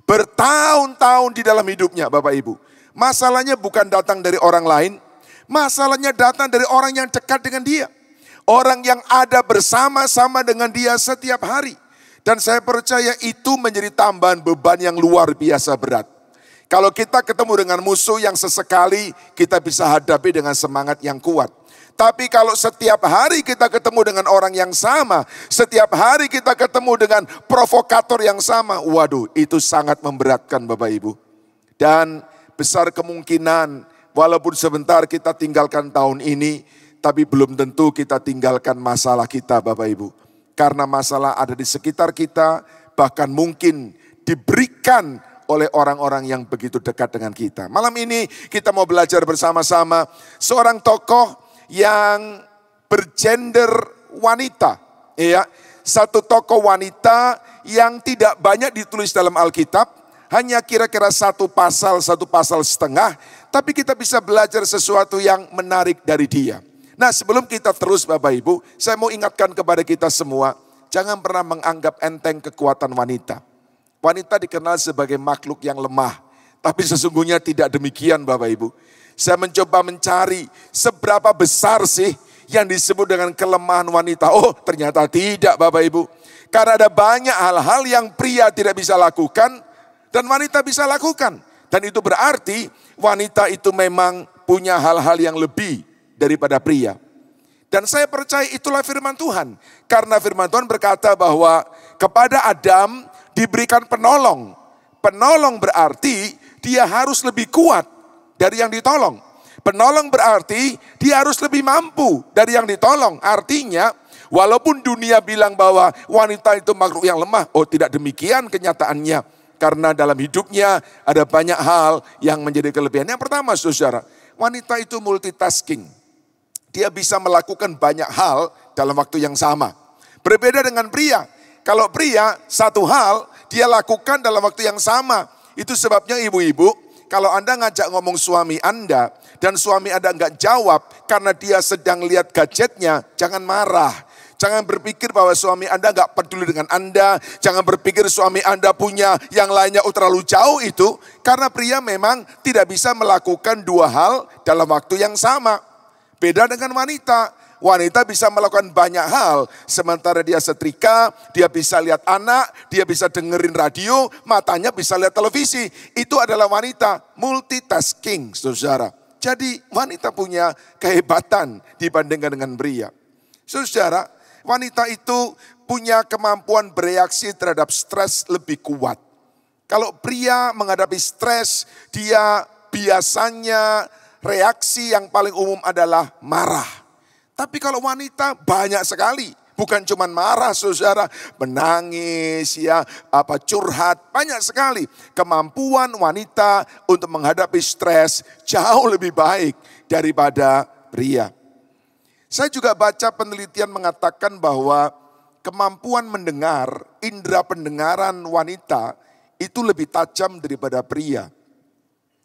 Bertahun-tahun di dalam hidupnya Bapak Ibu. Masalahnya bukan datang dari orang lain, masalahnya datang dari orang yang dekat dengan dia. Orang yang ada bersama-sama dengan dia setiap hari. Dan saya percaya itu menjadi tambahan beban yang luar biasa berat. Kalau kita ketemu dengan musuh yang sesekali, kita bisa hadapi dengan semangat yang kuat. Tapi kalau setiap hari kita ketemu dengan orang yang sama, setiap hari kita ketemu dengan provokator yang sama, waduh itu sangat memberatkan Bapak Ibu. Dan besar kemungkinan walaupun sebentar kita tinggalkan tahun ini, tapi belum tentu kita tinggalkan masalah kita Bapak Ibu. Karena masalah ada di sekitar kita, bahkan mungkin diberikan oleh orang-orang yang begitu dekat dengan kita. Malam ini kita mau belajar bersama-sama seorang tokoh yang bergender wanita. Ya, satu tokoh wanita yang tidak banyak ditulis dalam Alkitab, hanya kira-kira satu pasal setengah, tapi kita bisa belajar sesuatu yang menarik dari dia. Nah sebelum kita terus Bapak Ibu, saya mau ingatkan kepada kita semua, jangan pernah menganggap enteng kekuatan wanita. Wanita dikenal sebagai makhluk yang lemah, tapi sesungguhnya tidak demikian Bapak Ibu. Saya mencoba mencari seberapa besar sih yang disebut dengan kelemahan wanita. Oh ternyata tidak Bapak Ibu. Karena ada banyak hal-hal yang pria tidak bisa lakukan dan wanita bisa lakukan. Dan itu berarti wanita itu memang punya hal-hal yang lebih daripada pria. Dan saya percaya itulah firman Tuhan. Karena firman Tuhan berkata bahwa kepada Adam diberikan penolong. Penolong berarti dia harus lebih kuat dari yang ditolong. Penolong berarti dia harus lebih mampu dari yang ditolong. Artinya walaupun dunia bilang bahwa wanita itu makhluk yang lemah, oh tidak demikian kenyataannya. Karena dalam hidupnya ada banyak hal yang menjadi kelebihan. Yang pertama saudara, wanita itu multitasking. Dia bisa melakukan banyak hal dalam waktu yang sama. Berbeda dengan pria. Kalau pria satu hal dia lakukan dalam waktu yang sama. Itu sebabnya ibu-ibu, kalau Anda ngajak ngomong suami Anda dan suami Anda enggak jawab karena dia sedang lihat gadgetnya, jangan marah. Jangan berpikir bahwa suami Anda enggak peduli dengan Anda. Jangan berpikir suami Anda punya yang lainnya terlalu jauh itu. Karena pria memang tidak bisa melakukan dua hal dalam waktu yang sama. Beda dengan wanita. Wanita bisa melakukan banyak hal. Sementara dia setrika, dia bisa lihat anak, dia bisa dengerin radio, matanya bisa lihat televisi. Itu adalah wanita multitasking, saudara. Jadi wanita punya kehebatan dibandingkan dengan pria. Saudara, wanita itu punya kemampuan bereaksi terhadap stres lebih kuat. Kalau pria menghadapi stres, dia biasanya reaksi yang paling umum adalah marah. Tapi kalau wanita banyak sekali. Bukan cuma marah saudara, menangis ya, curhat, banyak sekali. Kemampuan wanita untuk menghadapi stres jauh lebih baik daripada pria. Saya juga baca penelitian mengatakan bahwa kemampuan mendengar, indera pendengaran wanita itu lebih tajam daripada pria.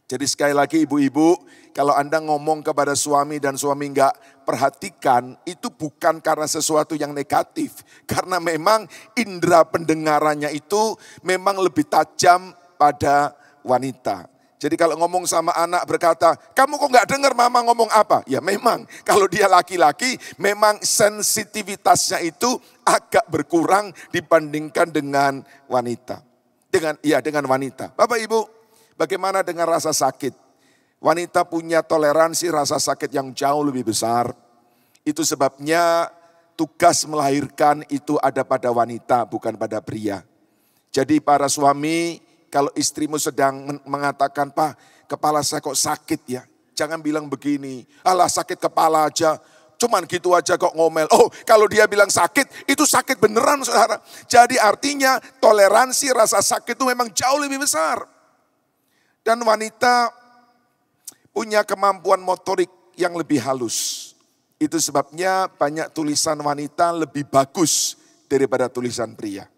Jadi sekali lagi ibu-ibu, kalau Anda ngomong kepada suami dan suami enggak perhatikan, itu bukan karena sesuatu yang negatif. Karena memang indera pendengarannya itu memang lebih tajam pada wanita. Jadi kalau ngomong sama anak berkata, kamu kok enggak dengar mama ngomong apa? Ya memang, kalau dia laki-laki memang sensitivitasnya itu agak berkurang dibandingkan dengan wanita. Dengan wanita. Bapak Ibu, bagaimana dengan rasa sakit? Wanita punya toleransi rasa sakit yang jauh lebih besar. Itu sebabnya tugas melahirkan itu ada pada wanita, bukan pada pria. Jadi para suami, kalau istrimu sedang mengatakan, Pak, kepala saya kok sakit ya. Jangan bilang begini, alah sakit kepala aja. Cuman gitu aja kok ngomel. Oh, kalau dia bilang sakit, itu sakit beneran saudara. Jadi artinya toleransi rasa sakit itu memang jauh lebih besar. Dan wanita punya kemampuan motorik yang lebih halus. Itu sebabnya banyak tulisan wanita lebih bagus daripada tulisan pria.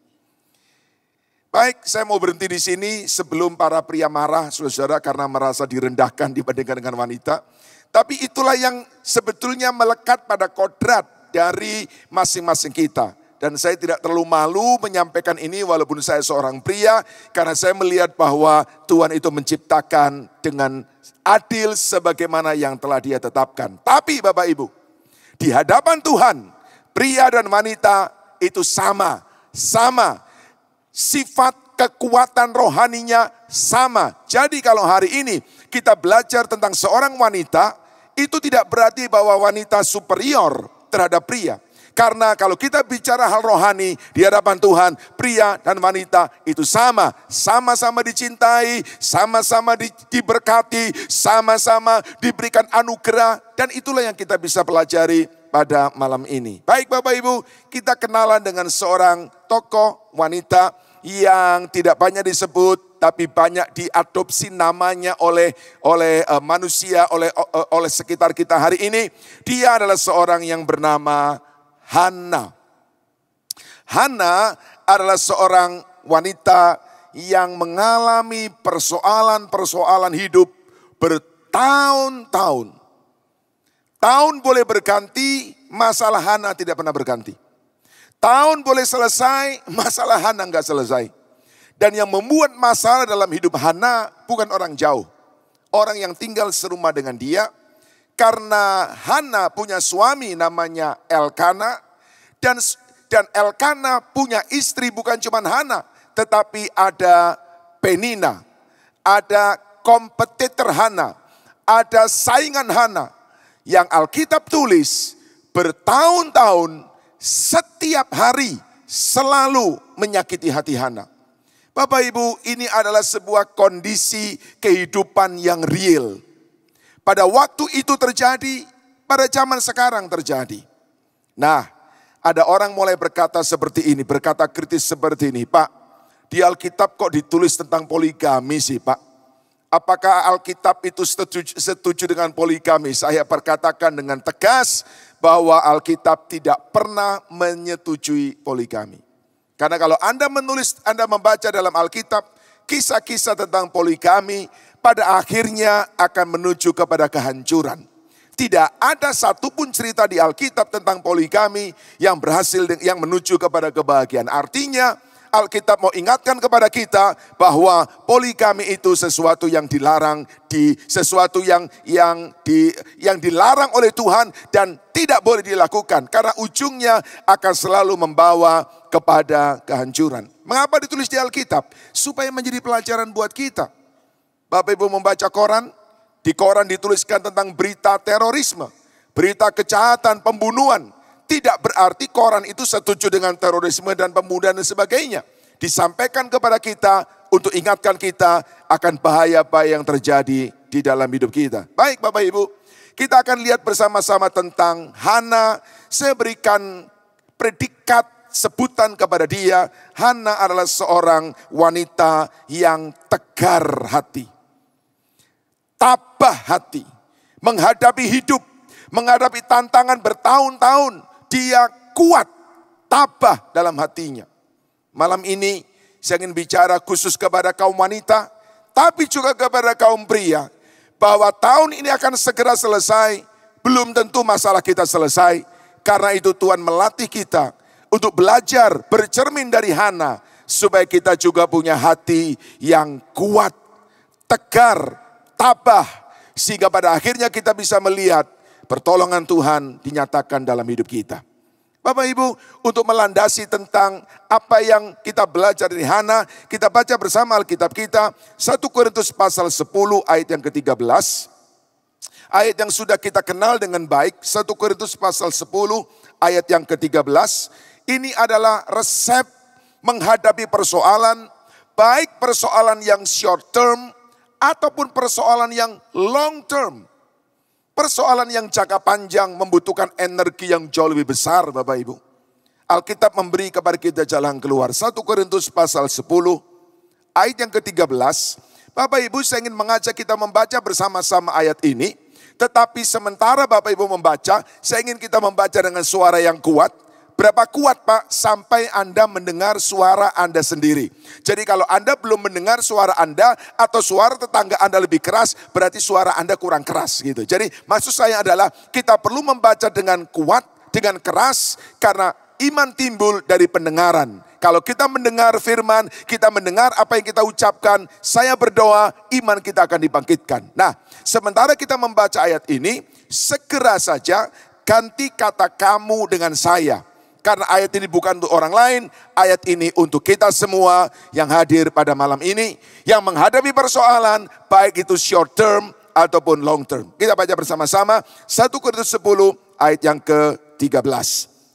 Baik, saya mau berhenti di sini sebelum para pria marah, saudara, karena merasa direndahkan dibandingkan dengan wanita. Tapi itulah yang sebetulnya melekat pada kodrat dari masing-masing kita. Dan saya tidak terlalu malu menyampaikan ini walaupun saya seorang pria. Karena saya melihat bahwa Tuhan itu menciptakan dengan adil sebagaimana yang telah Dia tetapkan. Tapi Bapak Ibu, di hadapan Tuhan, pria dan wanita itu sama. Sifat kekuatan rohaninya sama. Jadi kalau hari ini kita belajar tentang seorang wanita, itu tidak berarti bahwa wanita superior terhadap pria. Karena kalau kita bicara hal rohani di hadapan Tuhan, pria dan wanita itu sama. Sama-sama dicintai, sama-sama diberkati, sama-sama diberikan anugerah. Dan itulah yang kita bisa pelajari pada malam ini. Baik Bapak Ibu, kita kenalan dengan seorang tokoh wanita yang tidak banyak disebut, tapi banyak diadopsi namanya oleh manusia, oleh sekitar kita hari ini. Dia adalah seorang yang bernama Hana. Hana adalah seorang wanita yang mengalami persoalan-persoalan hidup bertahun-tahun. Tahun boleh berganti, masalah Hana tidak pernah berganti. Tahun boleh selesai, masalah Hana enggak selesai. Dan yang membuat masalah dalam hidup Hana bukan orang jauh. Orang yang tinggal serumah dengan dia. Karena Hana punya suami namanya Elkana. Dan Elkana punya istri bukan cuma Hana. Tetapi ada Penina. Ada kompetitor Hana. Ada saingan Hana. Yang Alkitab tulis bertahun-tahun setiap hari selalu menyakiti hati Hana. Bapak Ibu, ini adalah sebuah kondisi kehidupan yang real. Pada waktu itu terjadi, pada zaman sekarang terjadi. Nah, ada orang mulai berkata seperti ini, berkata kritis seperti ini, Pak, di Alkitab kok ditulis tentang poligami sih Pak? Apakah Alkitab itu setuju dengan poligami? Saya perkatakan dengan tegas bahwa Alkitab tidak pernah menyetujui poligami. Karena kalau Anda membaca dalam Alkitab, kisah-kisah tentang poligami pada akhirnya akan menuju kepada kehancuran. Tidak ada satupun cerita di Alkitab tentang poligami yang yang menuju kepada kebahagiaan. Artinya Alkitab mau ingatkan kepada kita bahwa poligami itu sesuatu yang dilarang, sesuatu yang dilarang oleh Tuhan dan tidak boleh dilakukan karena ujungnya akan selalu membawa kepada kehancuran. Mengapa ditulis di Alkitab? Supaya menjadi pelajaran buat kita. Bapak Ibu membaca koran, di koran dituliskan tentang berita terorisme, berita kejahatan, pembunuhan. Tidak berarti koran itu setuju dengan terorisme dan pembunuhan dan sebagainya. Disampaikan kepada kita untuk ingatkan kita akan bahaya-bahaya yang terjadi di dalam hidup kita. Baik Bapak Ibu, kita akan lihat bersama-sama tentang Hana. Saya berikan predikat sebutan kepada dia. Hana adalah seorang wanita yang tegar hati. Tabah hati. Menghadapi hidup, menghadapi tantangan bertahun-tahun. Dia kuat, tabah dalam hatinya. Malam ini saya ingin bicara khusus kepada kaum wanita. tapi juga kepada kaum pria, bahwa tahun ini akan segera selesai. Belum tentu masalah kita selesai. Karena itu Tuhan melatih kita untuk belajar bercermin dari Hana, supaya kita juga punya hati yang kuat, tegar, tabah, sehingga pada akhirnya kita bisa melihat pertolongan Tuhan dinyatakan dalam hidup kita. Bapak Ibu, untuk melandasi tentang apa yang kita belajar dari Hana, kita baca bersama Alkitab kita, 1 Korintus pasal 10 ayat yang ke-13. Ayat yang sudah kita kenal dengan baik, 1 Korintus pasal 10 ayat yang ke-13. Ini adalah resep menghadapi persoalan, baik persoalan yang short term ataupun persoalan yang long term. Persoalan yang jangka panjang membutuhkan energi yang jauh lebih besar, Bapak Ibu. Alkitab memberi kepada kita jalan keluar. 1 Korintus pasal 10 ayat yang ke-13. Bapak Ibu, saya ingin mengajak kita membaca bersama-sama ayat ini. Tetapi sementara Bapak Ibu membaca, saya ingin kita membaca dengan suara yang kuat. Berapa kuat Pak? Sampai Anda mendengar suara Anda sendiri. Jadi kalau Anda belum mendengar suara Anda atau suara tetangga Anda lebih keras, berarti suara Anda kurang keras gitu. Jadi maksud saya adalah kita perlu membaca dengan kuat, dengan keras, karena iman timbul dari pendengaran. Kalau kita mendengar firman, kita mendengar apa yang kita ucapkan, saya berdoa iman kita akan dibangkitkan. Nah, sementara kita membaca ayat ini, segera saja ganti kata kamu dengan saya. Karena ayat ini bukan untuk orang lain, ayat ini untuk kita semua yang hadir pada malam ini, yang menghadapi persoalan, baik itu short term ataupun long term. Kita baca bersama-sama 1 Korintus 10 ayat yang ke-13.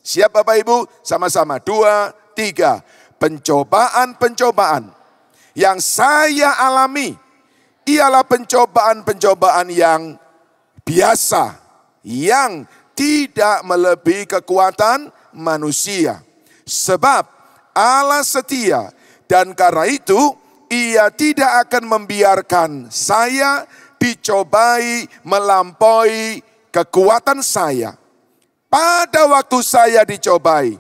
Siap Bapak Ibu? Sama-sama, 2, 3. Pencobaan-pencobaan yang saya alami ialah pencobaan-pencobaan yang biasa, yang tidak melebihi kekuatan manusia. Sebab Allah setia, dan karena itu Ia tidak akan membiarkan saya dicobai melampaui kekuatan saya. Pada waktu saya dicobai,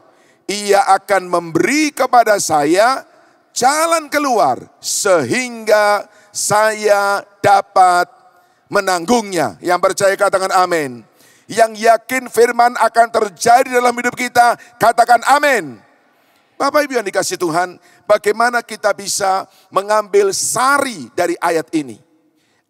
Ia akan memberi kepada saya jalan keluar sehingga saya dapat menanggungnya. Yang percaya katakan amin. Yang yakin firman akan terjadi dalam hidup kita, katakan amin. Bapak Ibu yang dikasihi Tuhan, bagaimana kita bisa mengambil sari dari ayat ini?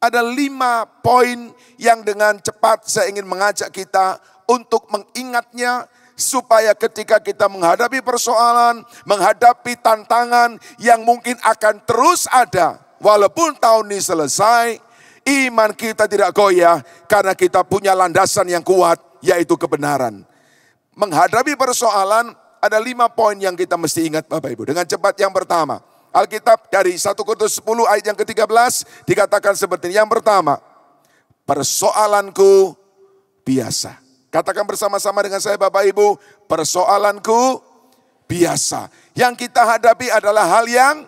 Ada 5 poin yang dengan cepat saya ingin mengajak kita untuk mengingatnya, supaya ketika kita menghadapi persoalan, menghadapi tantangan yang mungkin akan terus ada, walaupun tahun ini selesai, iman kita tidak goyah karena kita punya landasan yang kuat, yaitu kebenaran. Menghadapi persoalan ada 5 poin yang kita mesti ingat Bapak Ibu. Dengan cepat, yang pertama, Alkitab dari 1 Korintus 10 ayat yang ke-13 dikatakan seperti ini. Yang pertama, persoalanku biasa. Katakan bersama-sama dengan saya Bapak Ibu, persoalanku biasa. Yang kita hadapi adalah hal yang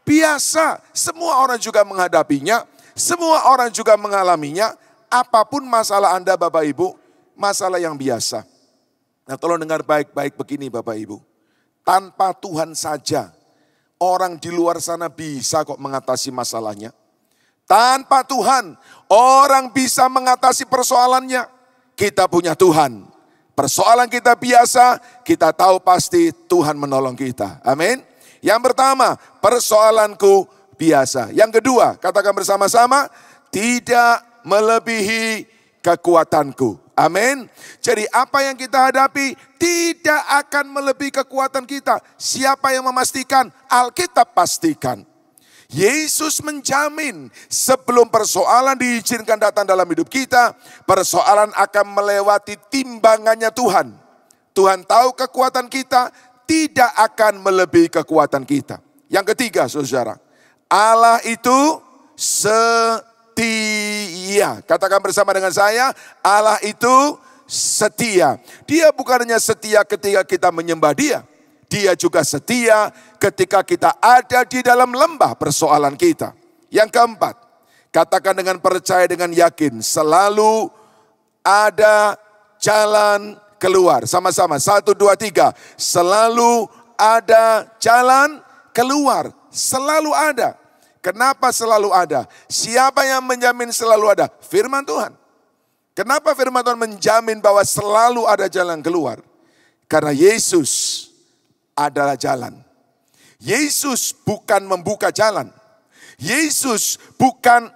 biasa. Semua orang juga menghadapinya. Semua orang juga mengalaminya. Apapun masalah Anda Bapak Ibu, masalah yang biasa. Nah, tolong dengar baik-baik begini Bapak Ibu. Tanpa Tuhan saja, orang di luar sana bisa kok mengatasi masalahnya. Tanpa Tuhan, orang bisa mengatasi persoalannya. Kita punya Tuhan. Persoalan kita biasa, kita tahu pasti Tuhan menolong kita. Amin. Yang pertama, persoalanku biasa. Yang kedua, katakan bersama-sama, tidak melebihi kekuatanku. Amin. Jadi apa yang kita hadapi tidak akan melebihi kekuatan kita. Siapa yang memastikan? Alkitab pastikan. Yesus menjamin sebelum persoalan diizinkan datang dalam hidup kita, persoalan akan melewati timbangannya Tuhan. Tuhan tahu kekuatan kita tidak akan melebihi kekuatan kita. Yang ketiga, saudara, Allah itu setia. Katakan bersama dengan saya, Allah itu setia. Dia bukan hanya setia ketika kita menyembah Dia. Dia juga setia ketika kita ada di dalam lembah persoalan kita. Yang keempat, katakan dengan percaya, dengan yakin, selalu ada jalan keluar. Sama-sama, 1, 2, 3. Selalu ada jalan keluar. Selalu ada. Kenapa selalu ada? Siapa yang menjamin selalu ada? Firman Tuhan. Kenapa firman Tuhan menjamin bahwa selalu ada jalan keluar? Karena Yesus adalah jalan. Yesus bukan membuka jalan. Yesus bukan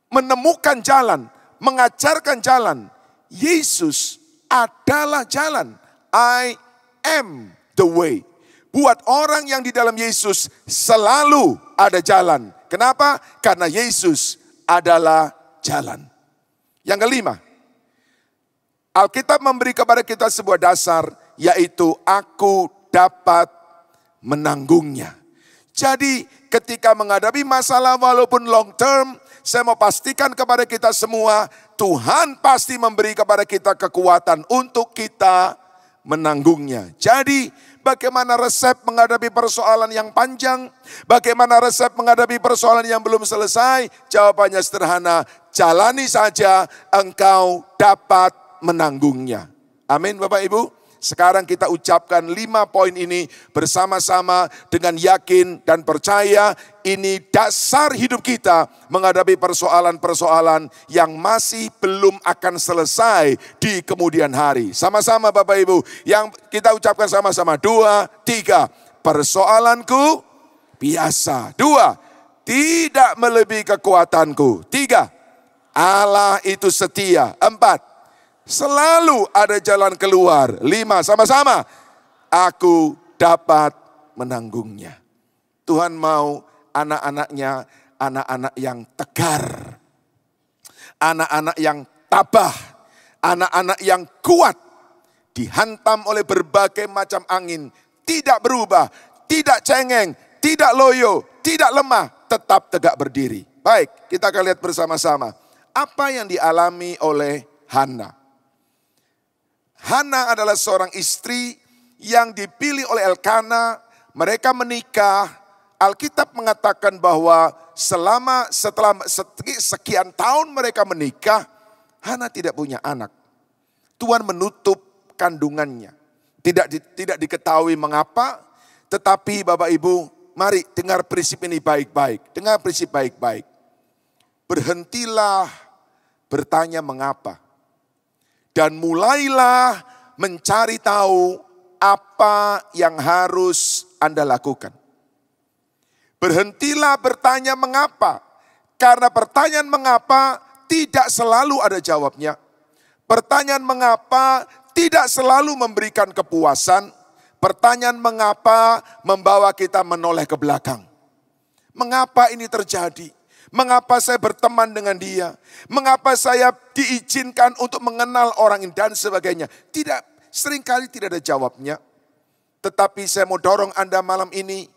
menemukan jalan, mengajarkan jalan. Yesus adalah jalan. I am the way. Buat orang yang di dalam Yesus selalu ada jalan. Kenapa? Karena Yesus adalah jalan. Yang kelima, Alkitab memberi kepada kita sebuah dasar, yaitu aku dapat menanggungnya. Jadi ketika menghadapi masalah walaupun long term, saya mau pastikan kepada kita semua, Tuhan pasti memberi kepada kita kekuatan untuk kita menanggungnya. Jadi bagaimana resep menghadapi persoalan yang panjang? Bagaimana resep menghadapi persoalan yang belum selesai? Jawabannya sederhana, jalani saja, engkau dapat menanggungnya. Amin Bapak Ibu. Sekarang kita ucapkan 5 poin ini bersama-sama dengan yakin dan percaya ini dasar hidup kita menghadapi persoalan-persoalan yang masih belum akan selesai di kemudian hari. Sama-sama Bapak Ibu, yang kita ucapkan sama-sama 2, 3. Persoalanku biasa. 2, tidak melebihi kekuatanku. 3, Allah itu setia. 4, selalu ada jalan keluar. 5, sama-sama. Aku dapat menanggungnya. Tuhan mau anak-anaknya, anak-anak yang tegar. Anak-anak yang tabah. Anak-anak yang kuat. Dihantam oleh berbagai macam angin. Tidak berubah, tidak cengeng, tidak loyo, tidak lemah. Tetap tegak berdiri. Baik, kita akan lihat bersama-sama. Apa yang dialami oleh Hana. Hana adalah seorang istri yang dipilih oleh Elkana. Mereka menikah. Alkitab mengatakan bahwa setelah sekian tahun mereka menikah, Hana tidak punya anak. Tuhan menutup kandungannya. Tidak diketahui mengapa, tetapi Bapak Ibu, mari dengar prinsip ini baik-baik. Dengar prinsip baik-baik. Berhentilah bertanya mengapa. Dan mulailah mencari tahu apa yang harus Anda lakukan. Berhentilah bertanya mengapa. Karena pertanyaan mengapa tidak selalu ada jawabnya. Pertanyaan mengapa tidak selalu memberikan kepuasan. Pertanyaan mengapa membawa kita menoleh ke belakang. Mengapa ini terjadi? Mengapa saya berteman dengan dia? Mengapa saya diizinkan untuk mengenal orang ini dan sebagainya? Tidak, seringkali tidak ada jawabnya. Tetapi saya mau dorong Anda malam ini,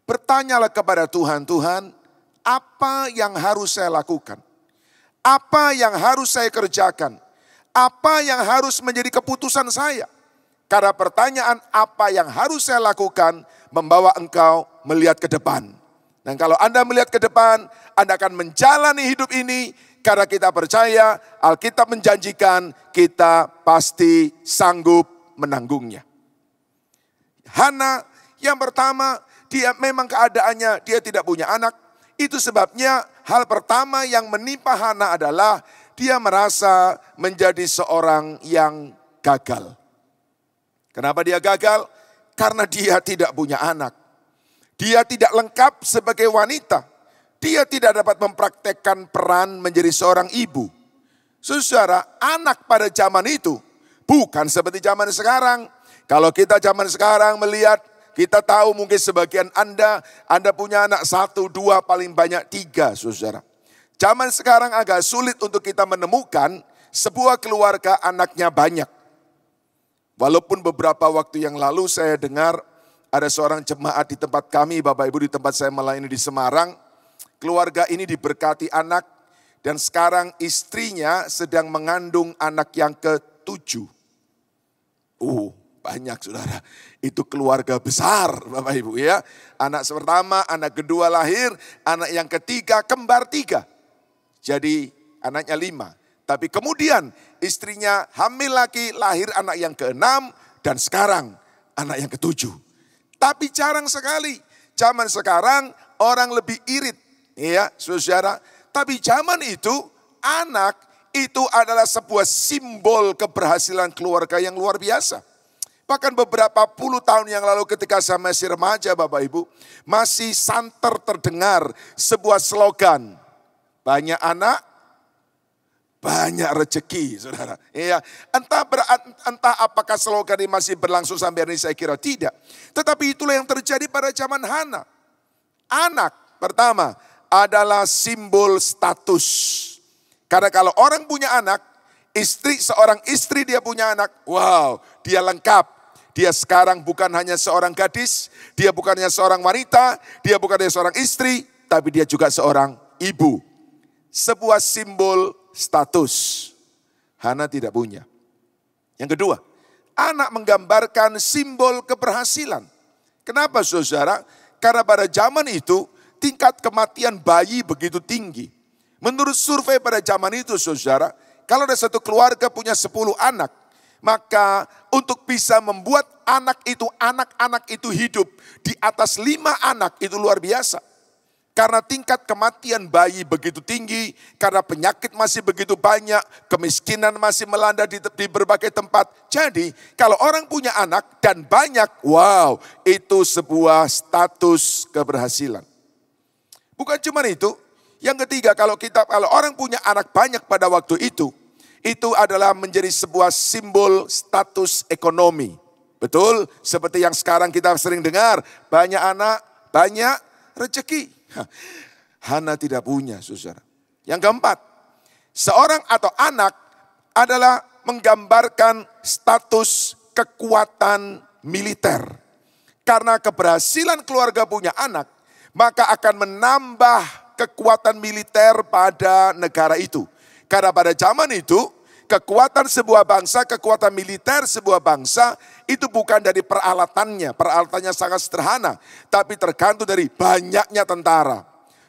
bertanyalah kepada Tuhan, Tuhan, apa yang harus saya lakukan? Apa yang harus saya kerjakan? Apa yang harus menjadi keputusan saya? Karena pertanyaan apa yang harus saya lakukan membawa engkau melihat ke depan. Dan kalau Anda melihat ke depan, Anda akan menjalani hidup ini karena kita percaya Alkitab menjanjikan kita pasti sanggup menanggungnya. Hana yang pertama, dia memang keadaannya dia tidak punya anak. Itu sebabnya hal pertama yang menimpa Hana adalah dia merasa menjadi seorang yang gagal. Kenapa dia gagal? Karena dia tidak punya anak. Dia tidak lengkap sebagai wanita. Dia tidak dapat mempraktekkan peran menjadi seorang ibu. Saudara, anak pada zaman itu bukan seperti zaman sekarang. Kalau kita zaman sekarang melihat, kita tahu mungkin sebagian Anda punya anak 1, 2, paling banyak 3, saudara. Zaman sekarang agak sulit untuk kita menemukan sebuah keluarga anaknya banyak. Walaupun beberapa waktu yang lalu saya dengar ada seorang jemaat di tempat kami, Bapak Ibu, di tempat saya melayani di Semarang. Keluarga ini diberkati anak dan sekarang istrinya sedang mengandung anak yang ke-7. Banyak saudara, itu keluarga besar Bapak Ibu ya. Anak pertama, anak kedua lahir, anak yang ketiga kembar 3. Jadi anaknya 5. Tapi kemudian istrinya hamil lagi, lahir anak yang ke-6 dan sekarang anak yang ke-7. Tapi jarang sekali, zaman sekarang orang lebih irit Ya, saudara. Tapi zaman itu anak itu adalah sebuah simbol keberhasilan keluarga yang luar biasa. Bahkan beberapa puluh tahun yang lalu ketika saya masih remaja Bapak Ibu, masih santer terdengar sebuah slogan. Banyak anak, banyak rezeki, saudara. Ya, entah apakah slogan ini masih berlangsung sampai hari ini, saya kira tidak. Tetapi itulah yang terjadi pada zaman Hana. Anak pertama adalah simbol status. Karena kalau orang punya anak, seorang istri dia punya anak, wow, dia lengkap. Dia sekarang bukan hanya seorang gadis, dia bukan hanya seorang wanita, dia bukan hanya seorang istri, tapi dia juga seorang ibu. Sebuah simbol status. Hana tidak punya. Yang kedua, anak menggambarkan simbol keberhasilan. Kenapa saudara? Karena pada zaman itu tingkat kematian bayi begitu tinggi. Menurut survei pada zaman itu saudara, kalau ada satu keluarga punya 10 anak, maka untuk bisa membuat anak-anak itu hidup di atas 5 anak itu luar biasa. Karena tingkat kematian bayi begitu tinggi, karena penyakit masih begitu banyak, kemiskinan masih melanda di berbagai tempat. Jadi kalau orang punya anak dan banyak, wow, itu sebuah status keberhasilan. Bukan cuma itu, yang ketiga kalau orang punya anak banyak pada waktu itu adalah menjadi sebuah simbol status ekonomi. Betul, seperti yang sekarang kita sering dengar, banyak anak, banyak rezeki. Hana tidak punya, saudara. Yang keempat, seorang atau anak adalah menggambarkan status kekuatan militer. Karena keberhasilan keluarga punya anak, maka akan menambah kekuatan militer pada negara itu. Karena pada zaman itu, kekuatan sebuah bangsa, kekuatan militer sebuah bangsa, itu bukan dari peralatannya. Peralatannya sangat sederhana, tapi tergantung dari banyaknya tentara.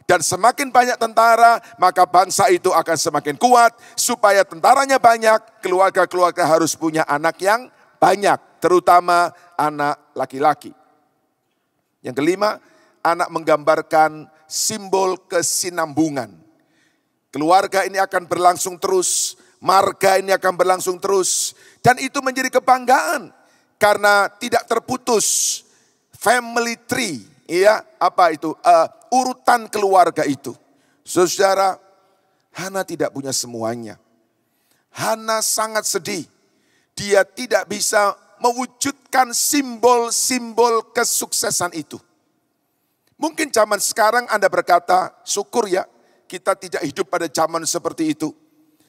Dan semakin banyak tentara, maka bangsa itu akan semakin kuat. Supaya tentaranya banyak, keluarga-keluarga harus punya anak yang banyak. Terutama anak laki-laki. Yang kelima, anak menggambarkan simbol kesinambungan. Keluarga ini akan berlangsung terus, marga ini akan berlangsung terus. Dan itu menjadi kebanggaan. Karena tidak terputus family tree. Ya, apa itu? Urutan keluarga itu. Saudara, Hana tidak punya semuanya. Hana sangat sedih. Dia tidak bisa mewujudkan simbol-simbol kesuksesan itu. Mungkin zaman sekarang Anda berkata, syukur ya, kita tidak hidup pada zaman seperti itu.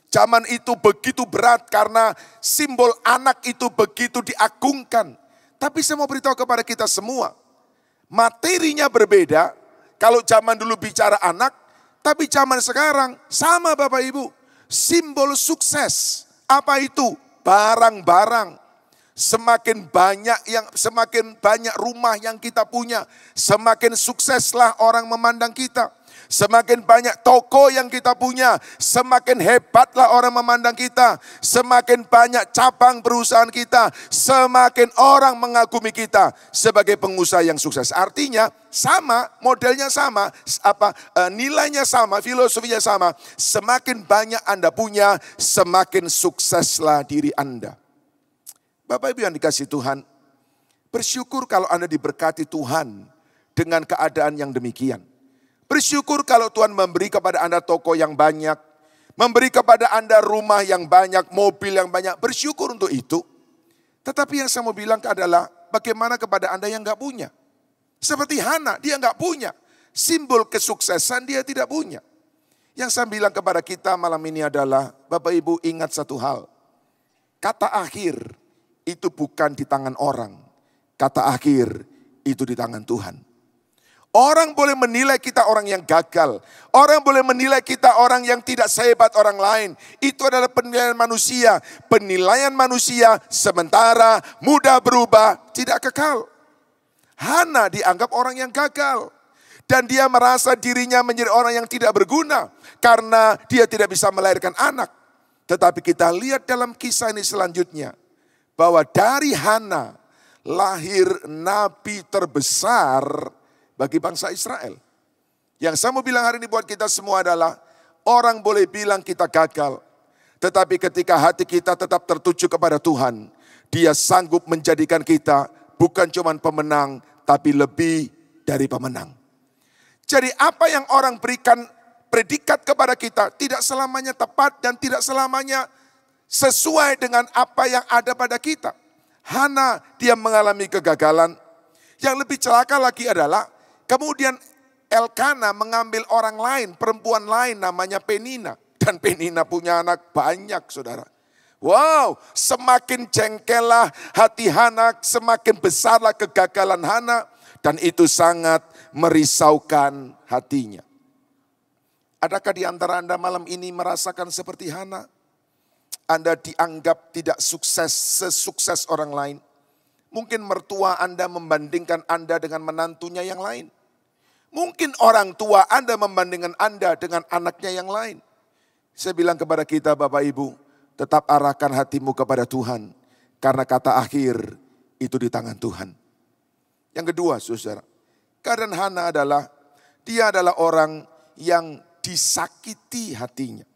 Zaman itu begitu berat karena simbol anak itu begitu diagungkan. Tapi saya mau beritahu kepada kita semua, materinya berbeda. Kalau zaman dulu bicara anak, tapi zaman sekarang sama Bapak Ibu. Simbol sukses, apa itu? Barang-barang. Semakin banyak rumah yang kita punya, semakin sukseslah orang memandang kita. Semakin banyak toko yang kita punya, semakin hebatlah orang memandang kita. Semakin banyak cabang perusahaan kita, semakin orang mengagumi kita sebagai pengusaha yang sukses. Artinya sama, modelnya sama, nilainya sama, filosofinya sama. Semakin banyak Anda punya, semakin sukseslah diri Anda. Bapak Ibu yang dikasihi Tuhan, bersyukur kalau Anda diberkati Tuhan dengan keadaan yang demikian. Bersyukur kalau Tuhan memberi kepada Anda toko yang banyak, memberi kepada Anda rumah yang banyak, mobil yang banyak. Bersyukur untuk itu. Tetapi yang saya mau bilang adalah bagaimana kepada Anda yang gak punya. Seperti Hana, dia gak punya. Simbol kesuksesan dia tidak punya. Yang saya bilang kepada kita malam ini adalah, Bapak Ibu ingat satu hal. Kata akhir itu bukan di tangan orang. Kata akhir itu di tangan Tuhan. Orang boleh menilai kita orang yang gagal. Orang boleh menilai kita orang yang tidak sehebat orang lain. Itu adalah penilaian manusia. Penilaian manusia sementara, mudah berubah, tidak kekal. Hana dianggap orang yang gagal. Dan dia merasa dirinya menjadi orang yang tidak berguna. Karena dia tidak bisa melahirkan anak. Tetapi kita lihat dalam kisah ini selanjutnya. Bahwa dari Hana lahir nabi terbesar bagi bangsa Israel. Yang saya mau bilang hari ini buat kita semua adalah, orang boleh bilang kita gagal, tetapi ketika hati kita tetap tertuju kepada Tuhan, Dia sanggup menjadikan kita bukan cuma pemenang, tapi lebih dari pemenang. Jadi apa yang orang berikan predikat kepada kita tidak selamanya tepat dan tidak selamanya sesuai dengan apa yang ada pada kita. Hana dia mengalami kegagalan. Yang lebih celaka lagi adalah kemudian Elkana mengambil orang lain, perempuan lain namanya Penina. Dan Penina punya anak banyak, saudara. Wow, semakin jengkellah hati Hana, semakin besarlah kegagalan Hana. Dan itu sangat merisaukan hatinya. Adakah di antara Anda malam ini merasakan seperti Hana? Anda dianggap tidak sukses sesukses orang lain. Mungkin mertua Anda membandingkan Anda dengan menantunya yang lain. Mungkin orang tua Anda membandingkan Anda dengan anaknya yang lain. Saya bilang kepada kita Bapak Ibu, tetap arahkan hatimu kepada Tuhan. Karena kata akhir itu di tangan Tuhan. Yang kedua saudara, keadaan Hana adalah, dia adalah orang yang disakiti hatinya.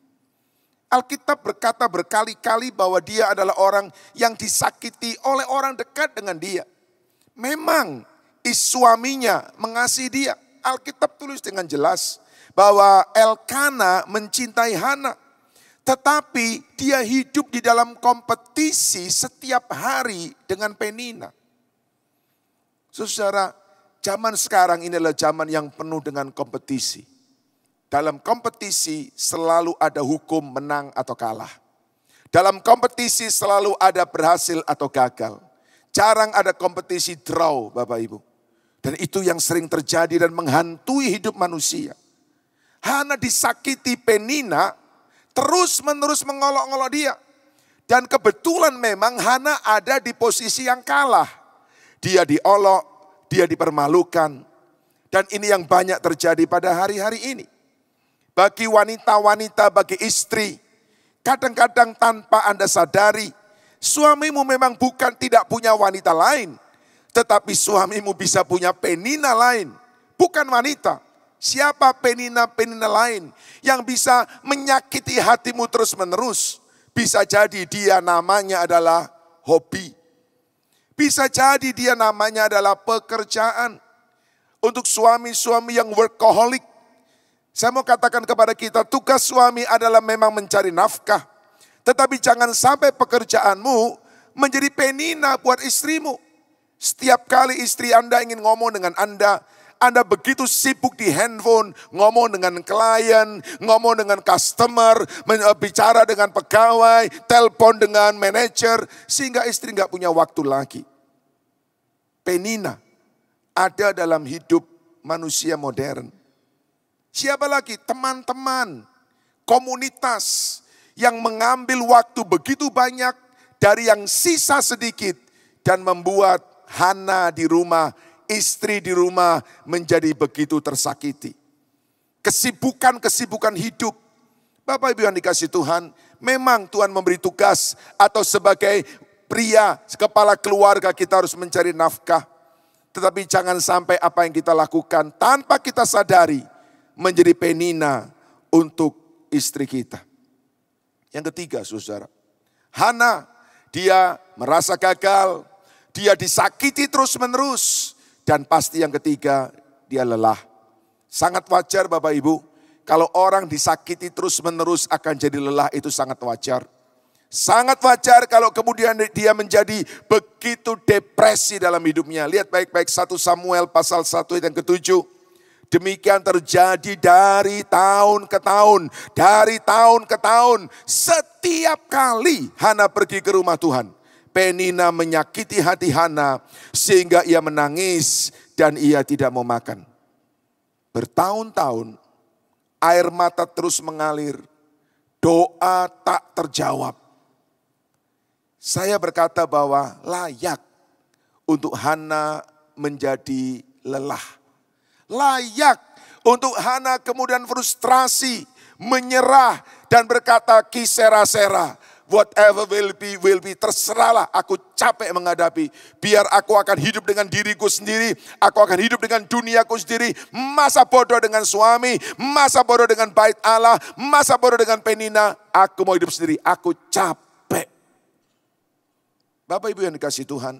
Alkitab berkata berkali-kali bahwa dia adalah orang yang disakiti oleh orang dekat dengan dia. Memang suaminya mengasihi dia. Alkitab tulis dengan jelas bahwa Elkana mencintai Hana. Tetapi dia hidup di dalam kompetisi setiap hari dengan Penina. Saudara, zaman sekarang ini adalah zaman yang penuh dengan kompetisi. Dalam kompetisi selalu ada hukum menang atau kalah. Dalam kompetisi selalu ada berhasil atau gagal. Jarang ada kompetisi draw Bapak Ibu. Dan itu yang sering terjadi dan menghantui hidup manusia. Hana disakiti Penina, terus menerus mengolok-olok dia. Dan kebetulan memang Hana ada di posisi yang kalah. Dia diolok, dia dipermalukan. Dan ini yang banyak terjadi pada hari-hari ini. Bagi wanita-wanita, bagi istri, kadang-kadang tanpa Anda sadari, suamimu memang bukan tidak punya wanita lain. Tetapi suamimu bisa punya Penina lain. Bukan wanita. Siapa Penina-Penina lain yang bisa menyakiti hatimu terus menerus. Bisa jadi dia namanya adalah hobi. Bisa jadi dia namanya adalah pekerjaan. Untuk suami-suami yang workaholic. Saya mau katakan kepada kita, tugas suami adalah memang mencari nafkah. Tetapi jangan sampai pekerjaanmu menjadi Penina buat istrimu. Setiap kali istri Anda ingin ngomong dengan Anda begitu sibuk di handphone, ngomong dengan klien, ngomong dengan customer, bicara dengan pegawai, telepon dengan manajer, sehingga istri nggak punya waktu lagi. Penina ada dalam hidup manusia modern. Siapa lagi? Teman-teman, komunitas yang mengambil waktu begitu banyak dari yang sisa sedikit dan membuat Hana di rumah, istri di rumah menjadi begitu tersakiti. Kesibukan-kesibukan hidup. Bapak Ibu yang dikasih Tuhan, memang Tuhan memberi tugas atau sebagai pria, kepala keluarga kita harus mencari nafkah. Tetapi jangan sampai apa yang kita lakukan tanpa kita sadari menjadi Penina untuk istri kita. Yang ketiga saudara, Hana dia merasa gagal, dia disakiti terus menerus. Dan pasti yang ketiga dia lelah. Sangat wajar Bapak Ibu, kalau orang disakiti terus menerus akan jadi lelah, itu sangat wajar. Sangat wajar kalau kemudian dia menjadi begitu depresi dalam hidupnya. Lihat baik-baik 1 Samuel pasal 1 ayat yang ke-7. Demikian terjadi dari tahun ke tahun. Dari tahun ke tahun. Setiap kali Hana pergi ke rumah Tuhan, Penina menyakiti hati Hana sehingga ia menangis dan ia tidak mau makan. Bertahun-tahun air mata terus mengalir. Doa tak terjawab. Saya berkata bahwa layak untuk Hana menjadi lelah. Layak untuk Hana kemudian frustrasi, menyerah dan berkata kisera-sera. Whatever will be, terserahlah, aku capek menghadapi. Biar aku akan hidup dengan diriku sendiri, aku akan hidup dengan duniaku sendiri. Masa bodoh dengan suami, masa bodoh dengan bait Allah, masa bodoh dengan Penina, aku mau hidup sendiri, aku capek. Bapak Ibu yang dikasihi Tuhan,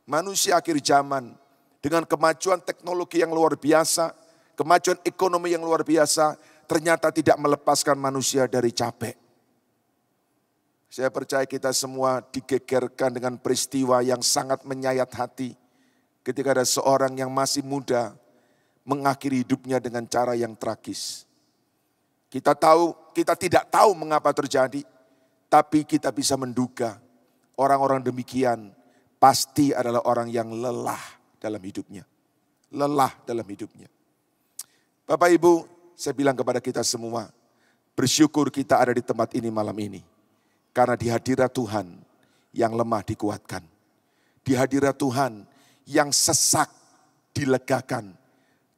manusia akhir zaman dengan kemajuan teknologi yang luar biasa, kemajuan ekonomi yang luar biasa, ternyata tidak melepaskan manusia dari capek. Saya percaya kita semua digegerkan dengan peristiwa yang sangat menyayat hati ketika ada seorang yang masih muda mengakhiri hidupnya dengan cara yang tragis. Kita tidak tahu mengapa terjadi, tapi kita bisa menduga orang-orang demikian pasti adalah orang yang lelah dalam hidupnya. Lelah dalam hidupnya. Bapak Ibu, saya bilang kepada kita semua, bersyukur kita ada di tempat ini malam ini. Karena di hadirat Tuhan yang lemah dikuatkan. Di hadirat Tuhan yang sesak dilegakan.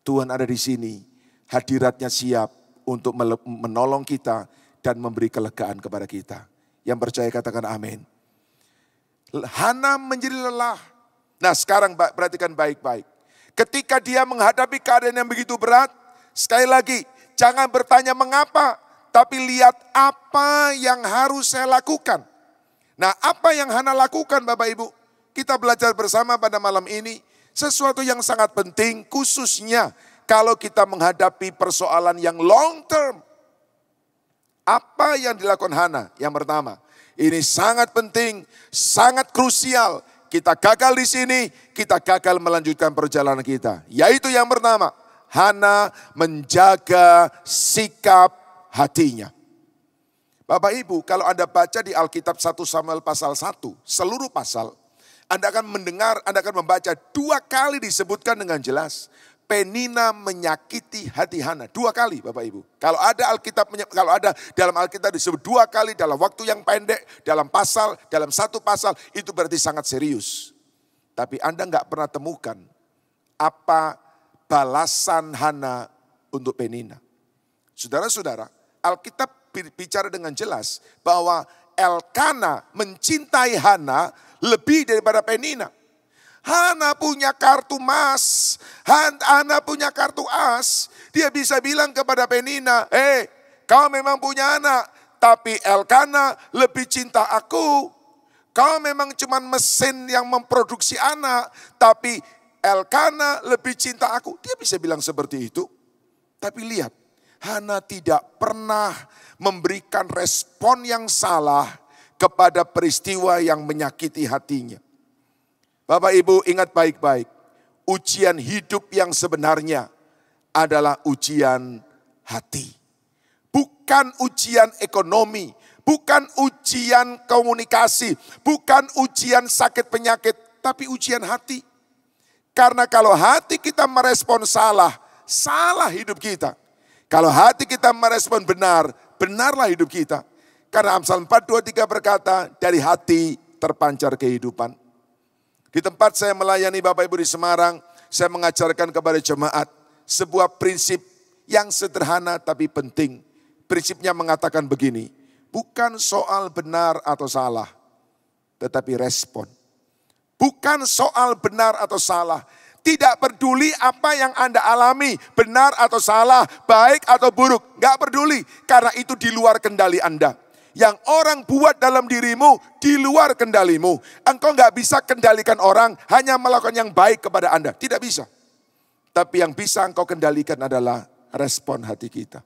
Tuhan ada di sini, hadiratnya siap untuk menolong kita dan memberi kelegaan kepada kita. Yang percaya katakan amin. Hana menjadi lelah. Nah sekarang perhatikan baik-baik. Ketika dia menghadapi keadaan yang begitu berat, sekali lagi jangan bertanya mengapa. Tapi lihat apa yang harus saya lakukan. Nah apa yang Hana lakukan Bapak Ibu? Kita belajar bersama pada malam ini. Sesuatu yang sangat penting khususnya kalau kita menghadapi persoalan yang long term. Apa yang dilakukan Hana? Yang pertama, ini sangat penting, sangat krusial. Kita gagal di sini, kita gagal melanjutkan perjalanan kita. Yaitu yang pertama, Hana menjaga sikap hatinya. Bapak Ibu, kalau Anda baca di Alkitab 1 Samuel pasal 1, seluruh pasal, Anda akan mendengar, Anda akan membaca 2 kali disebutkan dengan jelas. Penina menyakiti hati Hana. 2 kali Bapak Ibu. Kalau ada dalam Alkitab disebut 2 kali dalam waktu yang pendek, dalam satu pasal, itu berarti sangat serius. Tapi Anda nggak pernah temukan apa balasan Hana untuk Penina. Saudara-saudara, Alkitab bicara dengan jelas bahwa Elkana mencintai Hana lebih daripada Penina. Hana punya kartu emas, Hana punya kartu as. Dia bisa bilang kepada Penina, kau memang punya anak, tapi Elkana lebih cinta aku. Kau memang cuma mesin yang memproduksi anak, tapi Elkana lebih cinta aku. Dia bisa bilang seperti itu. Tapi lihat, Hana tidak pernah memberikan respon yang salah kepada peristiwa yang menyakiti hatinya. Bapak Ibu ingat baik-baik, ujian hidup yang sebenarnya adalah ujian hati. Bukan ujian ekonomi, bukan ujian komunikasi, bukan ujian sakit penyakit, tapi ujian hati. Karena kalau hati kita merespon salah, salah hidup kita. Kalau hati kita merespon benar, benarlah hidup kita. Karena Amsal 4:23 berkata, dari hati terpancar kehidupan. Di tempat saya melayani Bapak Ibu di Semarang, saya mengajarkan kepada jemaat sebuah prinsip yang sederhana tapi penting. Prinsipnya mengatakan begini, bukan soal benar atau salah, tetapi respon. Bukan soal benar atau salah. Tidak peduli apa yang Anda alami, benar atau salah, baik atau buruk. Gak peduli, karena itu di luar kendali Anda. Yang orang buat dalam dirimu, di luar kendalimu. Engkau gak bisa kendalikan orang, hanya melakukan yang baik kepada Anda. Tidak bisa. Tapi yang bisa engkau kendalikan adalah respon hati kita.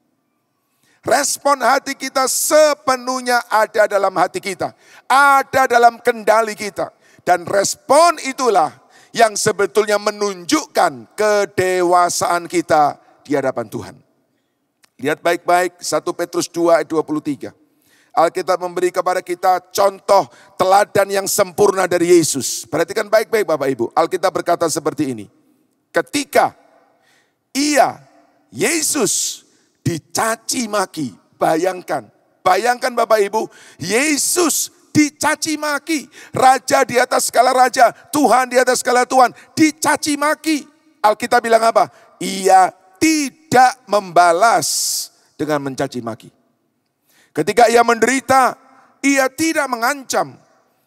Respon hati kita sepenuhnya ada dalam hati kita. Ada dalam kendali kita. Dan respon itulah yang sebetulnya menunjukkan kedewasaan kita di hadapan Tuhan. Lihat baik-baik 1 Petrus 2 ayat 23. Alkitab memberi kepada kita contoh teladan yang sempurna dari Yesus. Perhatikan baik-baik Bapak Ibu. Alkitab berkata seperti ini. Ketika Yesus dicaci maki. Bayangkan Bapak Ibu, Yesus dicaci maki. Raja di atas segala raja, Tuhan di atas segala Tuhan, dicaci maki. Alkitab bilang apa? Ia tidak membalas dengan mencaci maki. Ketika ia menderita, ia tidak mengancam,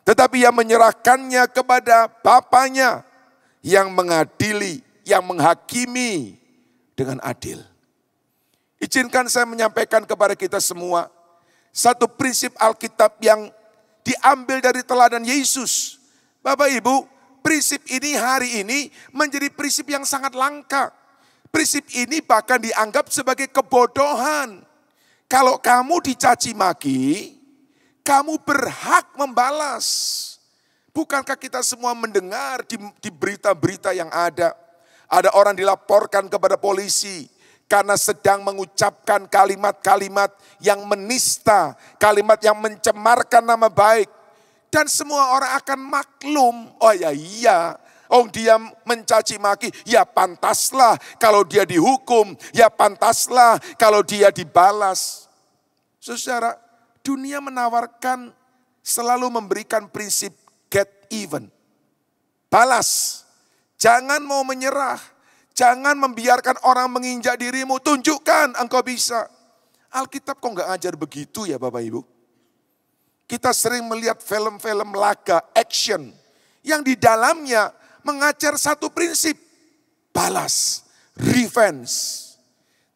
tetapi ia menyerahkannya kepada Bapanya yang mengadili, yang menghakimi dengan adil. Izinkan saya menyampaikan kepada kita semua satu prinsip Alkitab yang diambil dari teladan Yesus. Bapak Ibu, prinsip ini hari ini menjadi prinsip yang sangat langka. Prinsip ini bahkan dianggap sebagai kebodohan. Kalau kamu dicaci maki, kamu berhak membalas. Bukankah kita semua mendengar di berita-berita yang ada orang dilaporkan kepada polisi karena sedang mengucapkan kalimat-kalimat yang menista, kalimat yang mencemarkan nama baik. Dan semua orang akan maklum, oh ya iya, dia mencaci maki, ya pantaslah kalau dia dihukum, ya pantaslah kalau dia dibalas. Saudara, dunia menawarkan selalu memberikan prinsip get even. Balas, jangan mau menyerah. Jangan membiarkan orang menginjak dirimu, tunjukkan engkau bisa. Alkitab kok nggak ajar begitu ya Bapak Ibu? Kita sering melihat film-film laga, action, yang di dalamnya mengajar satu prinsip, balas, revenge.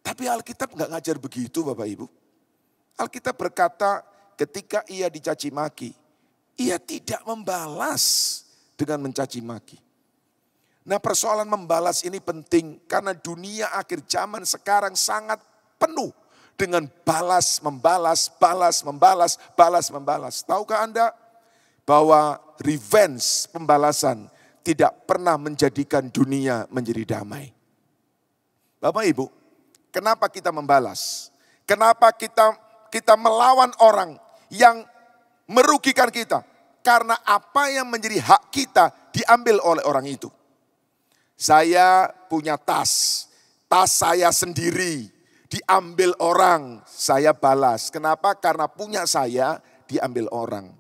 Tapi Alkitab nggak ngajar begitu Bapak Ibu. Alkitab berkata ketika ia dicaci maki, ia tidak membalas dengan mencaci maki. Nah, persoalan membalas ini penting karena dunia akhir zaman sekarang sangat penuh dengan balas, membalas, balas, membalas, balas, membalas. Tahukah Anda bahwa revenge, pembalasan tidak pernah menjadikan dunia menjadi damai? Bapak Ibu, kenapa kita membalas? Kenapa kita melawan orang yang merugikan kita? Karena apa yang menjadi hak kita diambil oleh orang itu. Saya punya tas saya sendiri diambil orang, saya balas. Kenapa? Karena punya saya diambil orang.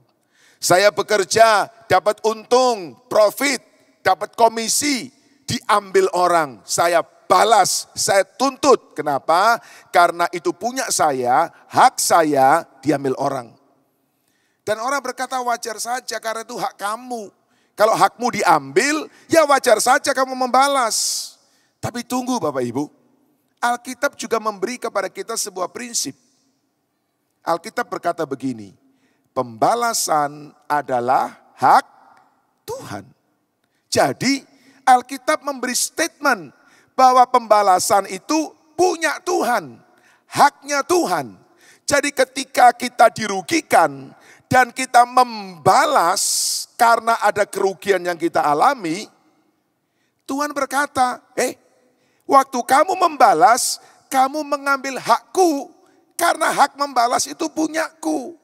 Saya bekerja, dapat untung, profit, dapat komisi, diambil orang. Saya balas, saya tuntut. Kenapa? Karena itu punya saya, hak saya diambil orang. Dan orang berkata wajar saja karena itu hak kamu. Kalau hakmu diambil, ya wajar saja kamu membalas. Tapi tunggu Bapak Ibu, Alkitab juga memberi kepada kita sebuah prinsip. Alkitab berkata begini, pembalasan adalah hak Tuhan. Jadi Alkitab memberi statement bahwa pembalasan itu punya Tuhan, haknya Tuhan. Jadi ketika kita dirugikan dan kita membalas karena ada kerugian yang kita alami, Tuhan berkata, waktu kamu membalas, kamu mengambil hakku, karena hak membalas itu punyaku.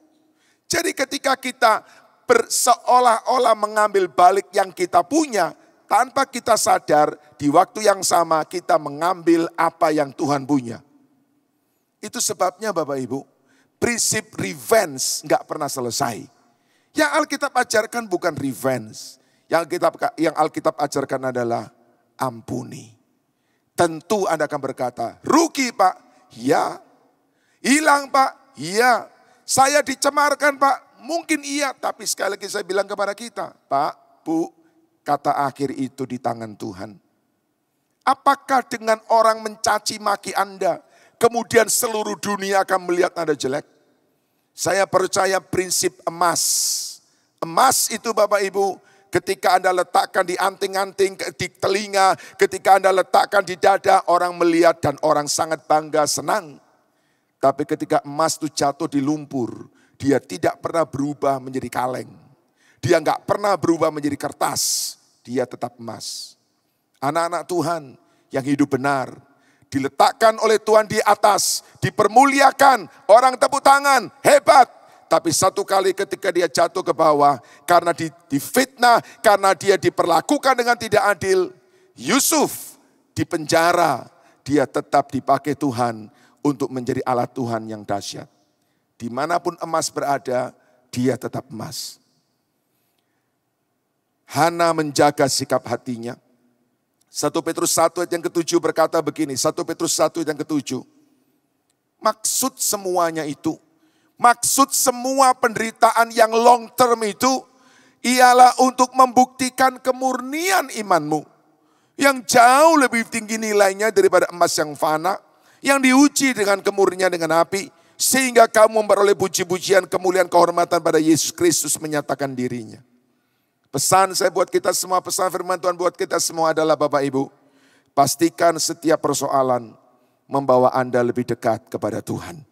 Jadi ketika kita seolah-olah mengambil balik yang kita punya, tanpa kita sadar, di waktu yang sama kita mengambil apa yang Tuhan punya. Itu sebabnya Bapak Ibu, prinsip revenge nggak pernah selesai. Yang Alkitab ajarkan bukan revenge. Yang Alkitab ajarkan adalah ampuni. Tentu Anda akan berkata, rugi Pak, ya. Hilang Pak, ya. Saya dicemarkan Pak, mungkin iya. Tapi sekali lagi saya bilang kepada kita, Pak, Bu, kata akhir itu di tangan Tuhan. Apakah dengan orang mencaci maki Anda, kemudian seluruh dunia akan melihat Anda jelek? Saya percaya prinsip emas. Emas itu Bapak Ibu, ketika Anda letakkan di anting-anting, di telinga, ketika Anda letakkan di dada, orang melihat dan orang sangat bangga, senang. Tapi ketika emas itu jatuh di lumpur, dia tidak pernah berubah menjadi kaleng. Dia nggak pernah berubah menjadi kertas, dia tetap emas. Anak-anak Tuhan yang hidup benar, diletakkan oleh Tuhan di atas, dipermuliakan, orang tepuk tangan, hebat. Tapi satu kali ketika dia jatuh ke bawah, karena difitnah, karena dia diperlakukan dengan tidak adil, Yusuf dipenjara, dia tetap dipakai Tuhan untuk menjadi alat Tuhan yang dahsyat. Dimanapun emas berada, dia tetap emas. Hana menjaga sikap hatinya. 1 Petrus 1 ayat yang ke-7 berkata begini, 1 Petrus 1 ayat yang ke-7. Maksud semuanya itu Maksud semua penderitaan yang long term itu ialah untuk membuktikan kemurnian imanmu. Yang jauh lebih tinggi nilainya daripada emas yang fana. Yang diuji dengan kemurnian dengan api. Sehingga kamu memperoleh puji-pujian, kemuliaan, kehormatan pada Yesus Kristus menyatakan dirinya. Pesan saya buat kita semua, pesan firman Tuhan buat kita semua adalah Bapak Ibu. Pastikan setiap persoalan membawa Anda lebih dekat kepada Tuhan.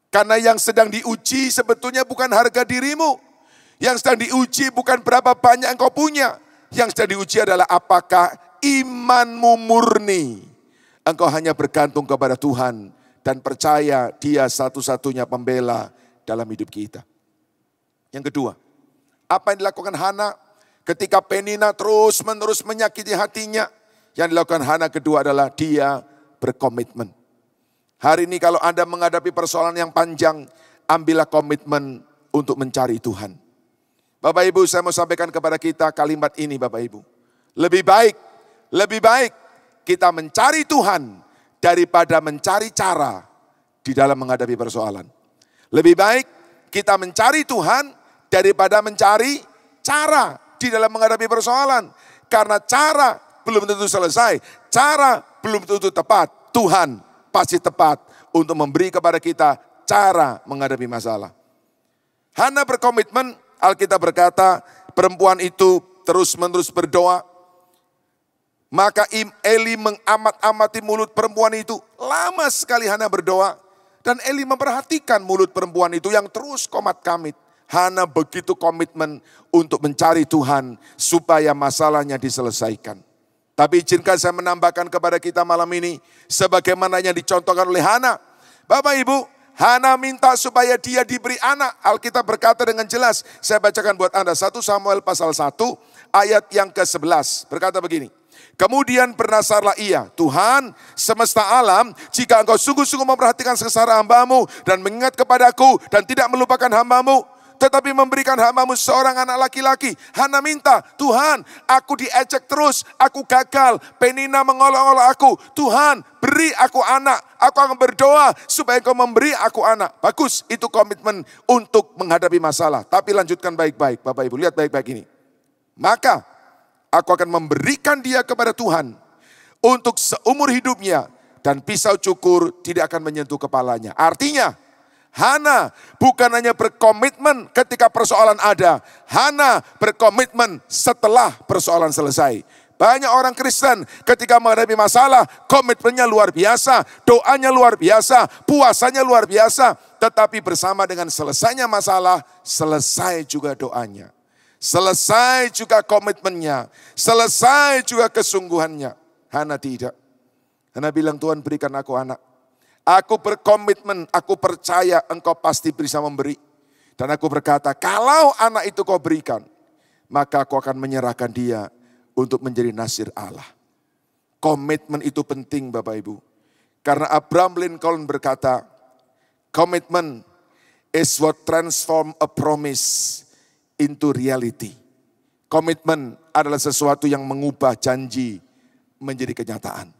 Karena yang sedang diuji sebetulnya bukan harga dirimu. Yang sedang diuji bukan berapa banyak engkau punya. Yang sedang diuji adalah apakah imanmu murni. Engkau hanya bergantung kepada Tuhan. Dan percaya Dia satu-satunya pembela dalam hidup kita. Yang kedua, apa yang dilakukan Hana ketika Penina terus-menerus menyakiti hatinya. Yang dilakukan Hana kedua adalah dia berkomitmen. Hari ini kalau Anda menghadapi persoalan yang panjang, ambillah komitmen untuk mencari Tuhan. Bapak Ibu, saya mau sampaikan kepada kita kalimat ini Bapak Ibu. Lebih baik kita mencari Tuhan daripada mencari cara di dalam menghadapi persoalan. Lebih baik kita mencari Tuhan daripada mencari cara di dalam menghadapi persoalan. Karena cara belum tentu selesai, cara belum tentu tepat. Tuhan pasti tepat untuk memberi kepada kita cara menghadapi masalah. Hana berkomitmen, Alkitab berkata, perempuan itu terus-menerus berdoa. Maka Eli mengamat-amati mulut perempuan itu. Lama sekali Hana berdoa. Dan Eli memperhatikan mulut perempuan itu yang terus komat-kamit. Hana begitu komitmen untuk mencari Tuhan supaya masalahnya diselesaikan. Tapi izinkan saya menambahkan kepada kita malam ini sebagaimana yang dicontohkan oleh Hana. Bapak Ibu, Hana minta supaya dia diberi anak. Alkitab berkata dengan jelas, saya bacakan buat Anda 1 Samuel pasal 1 ayat yang ke-11. Berkata begini. Kemudian bernasarlah ia, Tuhan semesta alam, jika engkau sungguh-sungguh memperhatikan sengsara hamba-Mu dan mengingat kepadaku dan tidak melupakan hamba-Mu, tetapi memberikan hamba-Mu seorang anak laki-laki. Hana minta, Tuhan aku diejek terus, aku gagal, Penina mengolok-olok aku. Tuhan beri aku anak, aku akan berdoa supaya Engkau memberi aku anak. Bagus, itu komitmen untuk menghadapi masalah. Tapi lanjutkan baik-baik, Bapak Ibu, lihat baik-baik ini. Maka aku akan memberikan dia kepada Tuhan untuk seumur hidupnya dan pisau cukur tidak akan menyentuh kepalanya. Artinya, Hana bukan hanya berkomitmen ketika persoalan ada. Hana berkomitmen setelah persoalan selesai. Banyak orang Kristen ketika menghadapi masalah, komitmennya luar biasa, doanya luar biasa, puasanya luar biasa. Tetapi bersama dengan selesainya masalah, selesai juga doanya. Selesai juga komitmennya, selesai juga kesungguhannya. Hana tidak. Hana bilang, Tuhan berikan aku anak. Aku berkomitmen, aku percaya Engkau pasti bisa memberi. Dan aku berkata, kalau anak itu Kau berikan, maka aku akan menyerahkan dia untuk menjadi nasir Allah. Komitmen itu penting Bapak Ibu. Karena Abraham Lincoln berkata, komitmen is what transform a promise into reality. Komitmen adalah sesuatu yang mengubah janji menjadi kenyataan.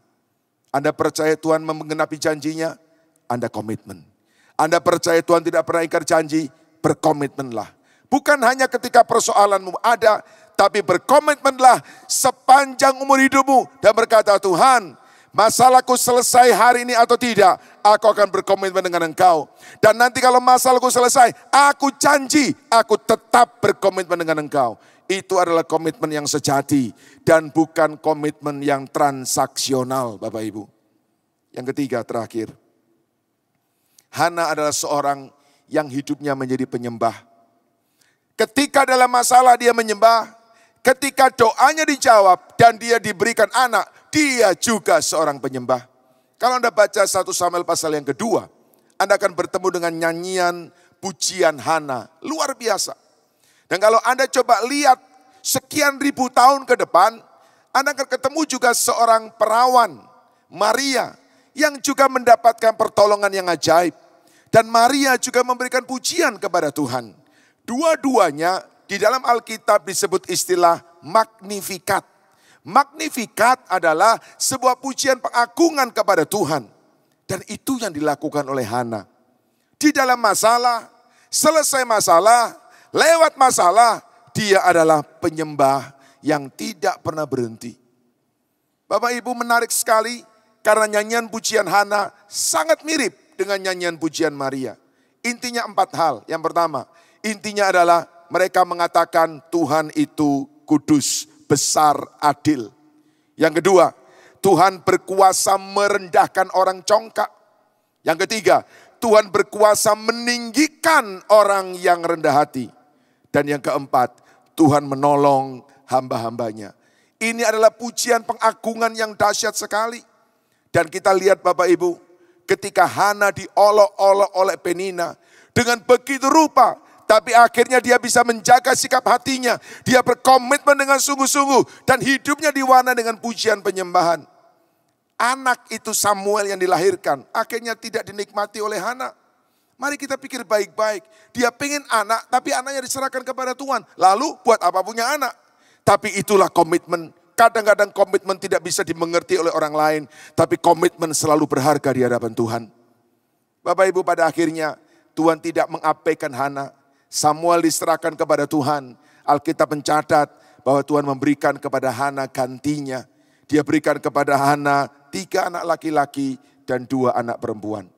Anda percaya Tuhan menggenapi janjinya, Anda komitmen. Anda percaya Tuhan tidak pernah ingkar janji, berkomitmenlah. Bukan hanya ketika persoalanmu ada, tapi berkomitmenlah sepanjang umur hidupmu. Dan berkata, Tuhan, masalahku selesai hari ini atau tidak, aku akan berkomitmen dengan Engkau. Dan nanti kalau masalahku selesai, aku janji, aku tetap berkomitmen dengan Engkau. Itu adalah komitmen yang sejati dan bukan komitmen yang transaksional Bapak Ibu. Yang ketiga terakhir. Hana adalah seorang yang hidupnya menjadi penyembah. Ketika dalam masalah dia menyembah, ketika doanya dijawab dan dia diberikan anak, dia juga seorang penyembah. Kalau Anda baca 1 Samuel pasal yang kedua, Anda akan bertemu dengan nyanyian pujian Hana. Luar biasa. Dan kalau Anda coba lihat sekian ribu tahun ke depan, Anda akan ketemu juga seorang perawan, Maria, yang juga mendapatkan pertolongan yang ajaib. Dan Maria juga memberikan pujian kepada Tuhan. Dua-duanya di dalam Alkitab disebut istilah Magnificat. Magnificat adalah sebuah pujian pengagungan kepada Tuhan. Dan itu yang dilakukan oleh Hana. Di dalam masalah, selesai masalah, lewat masalah, dia adalah penyembah yang tidak pernah berhenti. Bapak Ibu, menarik sekali karena nyanyian pujian Hana sangat mirip dengan nyanyian pujian Maria. Intinya 4 hal. Yang pertama, intinya adalah mereka mengatakan Tuhan itu kudus, besar, adil. Yang kedua, Tuhan berkuasa merendahkan orang congkak. Yang ketiga, Tuhan berkuasa meninggikan orang yang rendah hati. Dan yang keempat, Tuhan menolong hamba-hambanya. Ini adalah pujian pengagungan yang dahsyat sekali. Dan kita lihat Bapak Ibu, ketika Hana diolok-olok oleh Penina dengan begitu rupa, tapi akhirnya dia bisa menjaga sikap hatinya. Dia berkomitmen dengan sungguh-sungguh dan hidupnya diwarnai dengan pujian penyembahan. Anak itu Samuel yang dilahirkan, akhirnya tidak dinikmati oleh Hana. Mari kita pikir baik-baik. Dia pengen anak, tapi anaknya diserahkan kepada Tuhan. Lalu buat apa punya anak? Tapi itulah komitmen. Kadang-kadang komitmen tidak bisa dimengerti oleh orang lain, tapi komitmen selalu berharga di hadapan Tuhan. Bapak Ibu, pada akhirnya Tuhan tidak mengabaikan Hana. Samuel diserahkan kepada Tuhan. Alkitab mencatat bahwa Tuhan memberikan kepada Hana gantinya. Dia berikan kepada Hana 3 anak laki-laki dan 2 anak perempuan.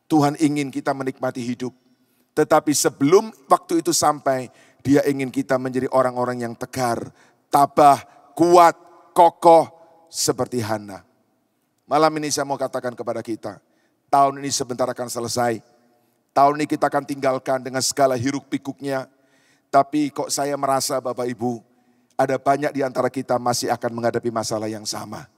Tuhan ingin kita menikmati hidup. Tetapi sebelum waktu itu sampai, dia ingin kita menjadi orang-orang yang tegar, tabah, kuat, kokoh seperti Hana. Malam ini saya mau katakan kepada kita, tahun ini sebentar akan selesai. Tahun ini kita akan tinggalkan dengan segala hiruk pikuknya. Tapi kok saya merasa Bapak Ibu, ada banyak di antara kita masih akan menghadapi masalah yang sama.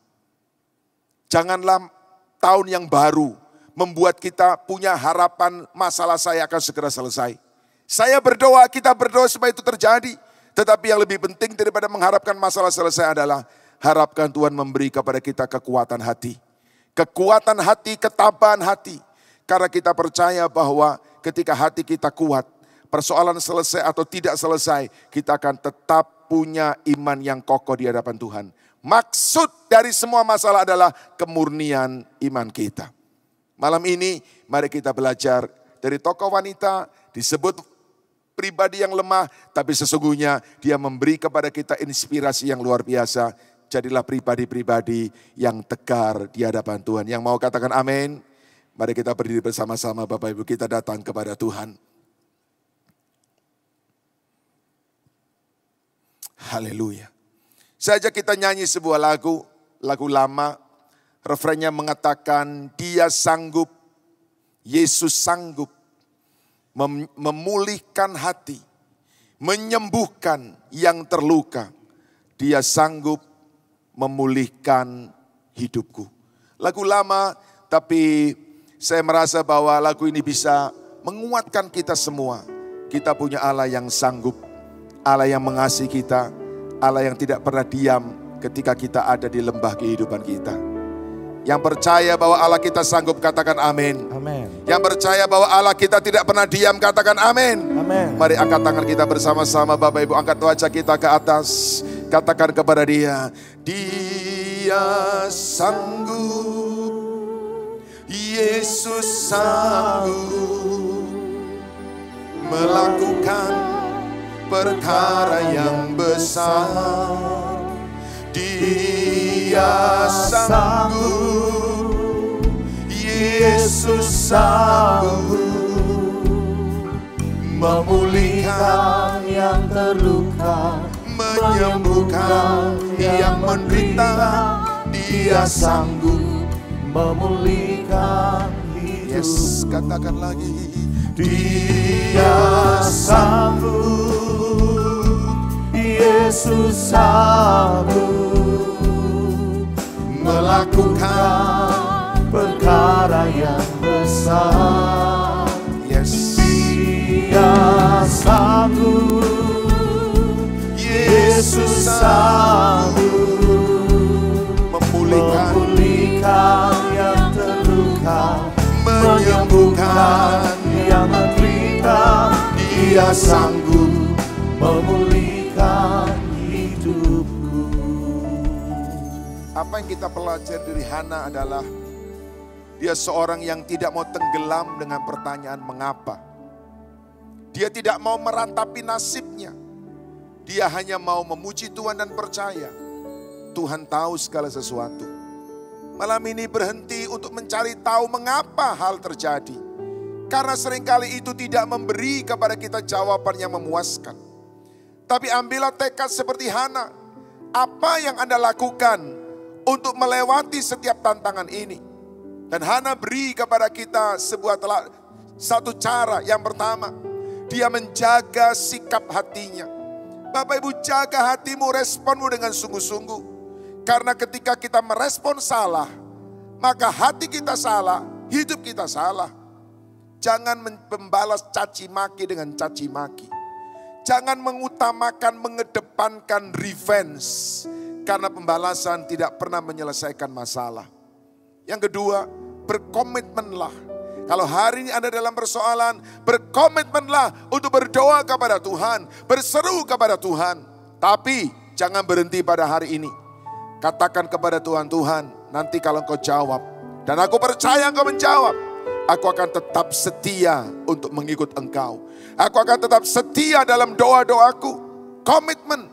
Janganlah tahun yang baru membuat kita punya harapan masalah saya akan segera selesai. Saya berdoa, kita berdoa supaya itu terjadi. Tetapi yang lebih penting daripada mengharapkan masalah selesai adalah harapkan Tuhan memberi kepada kita kekuatan hati. Kekuatan hati, ketabahan hati. Karena kita percaya bahwa ketika hati kita kuat, persoalan selesai atau tidak selesai, kita akan tetap punya iman yang kokoh di hadapan Tuhan. Maksud dari semua masalah adalah kemurnian iman kita. Malam ini mari kita belajar dari tokoh wanita, disebut pribadi yang lemah, tapi sesungguhnya dia memberi kepada kita inspirasi yang luar biasa. Jadilah pribadi-pribadi yang tegar di hadapan Tuhan. Yang mau katakan amin? Mari kita berdiri bersama-sama Bapak Ibu, kita datang kepada Tuhan. Haleluya. Saja kita nyanyi sebuah lagu lama. Refrennya mengatakan dia sanggup, Yesus sanggup memulihkan hati, menyembuhkan yang terluka. Dia sanggup memulihkan hidupku. Lagu lama, tapi saya merasa bahwa lagu ini bisa menguatkan kita semua. Kita punya Allah yang sanggup, Allah yang mengasihi kita, Allah yang tidak pernah diam ketika kita ada di lembah kehidupan kita. Yang percaya bahwa Allah kita sanggup, katakan amin. Amin. Yang percaya bahwa Allah kita tidak pernah diam, katakan amin. Amin. Mari angkat tangan kita bersama-sama Bapak Ibu, angkat wajah kita ke atas. Katakan kepada dia, dia sanggup, Yesus sanggup melakukan perkara yang besar. Dia sanggup, Yesus sanggup memulihkan yang terluka, menyembuhkan yang menderita. Dia sanggup memulihkan hidup. Yes, katakan lagi. Dia sanggup, Yesus sanggup melakukan perkara yang besar. Yes. Dia sanggup, Yesus sanggup memulihkan yang terluka, menyembuhkan yang menderita. Dia sanggup memulihkan hidupku. Apa yang kita pelajari dari Hana adalah Dia seorang yang tidak mau tenggelam dengan pertanyaan mengapa. Dia tidak mau merantapi nasibnya. Dia hanya mau memuji Tuhan dan percaya Tuhan tahu segala sesuatu. Malam ini berhenti untuk mencari tahu mengapa hal terjadi. Karena seringkali itu tidak memberi kepada kita jawaban yang memuaskan. Tapi ambillah tekad seperti Hana. Apa yang Anda lakukan untuk melewati setiap tantangan ini? Dan Hana beri kepada kita satu cara. Yang pertama, dia menjaga sikap hatinya. Bapak Ibu, jaga hatimu, responmu dengan sungguh-sungguh. Karena ketika kita merespon salah, maka hati kita salah, hidup kita salah. Jangan membalas caci maki dengan caci maki. Jangan mengutamakan, mengedepankan revenge. Karena pembalasan tidak pernah menyelesaikan masalah. Yang kedua, berkomitmenlah. Kalau hari ini Anda dalam persoalan, berkomitmenlah untuk berdoa kepada Tuhan. Berseru kepada Tuhan. Tapi jangan berhenti pada hari ini. Katakan kepada Tuhan, Tuhan nanti kalau Engkau jawab. Dan aku percaya Engkau menjawab. Aku akan tetap setia untuk mengikut Engkau. Aku akan tetap setia dalam doa-doaku. Komitmen.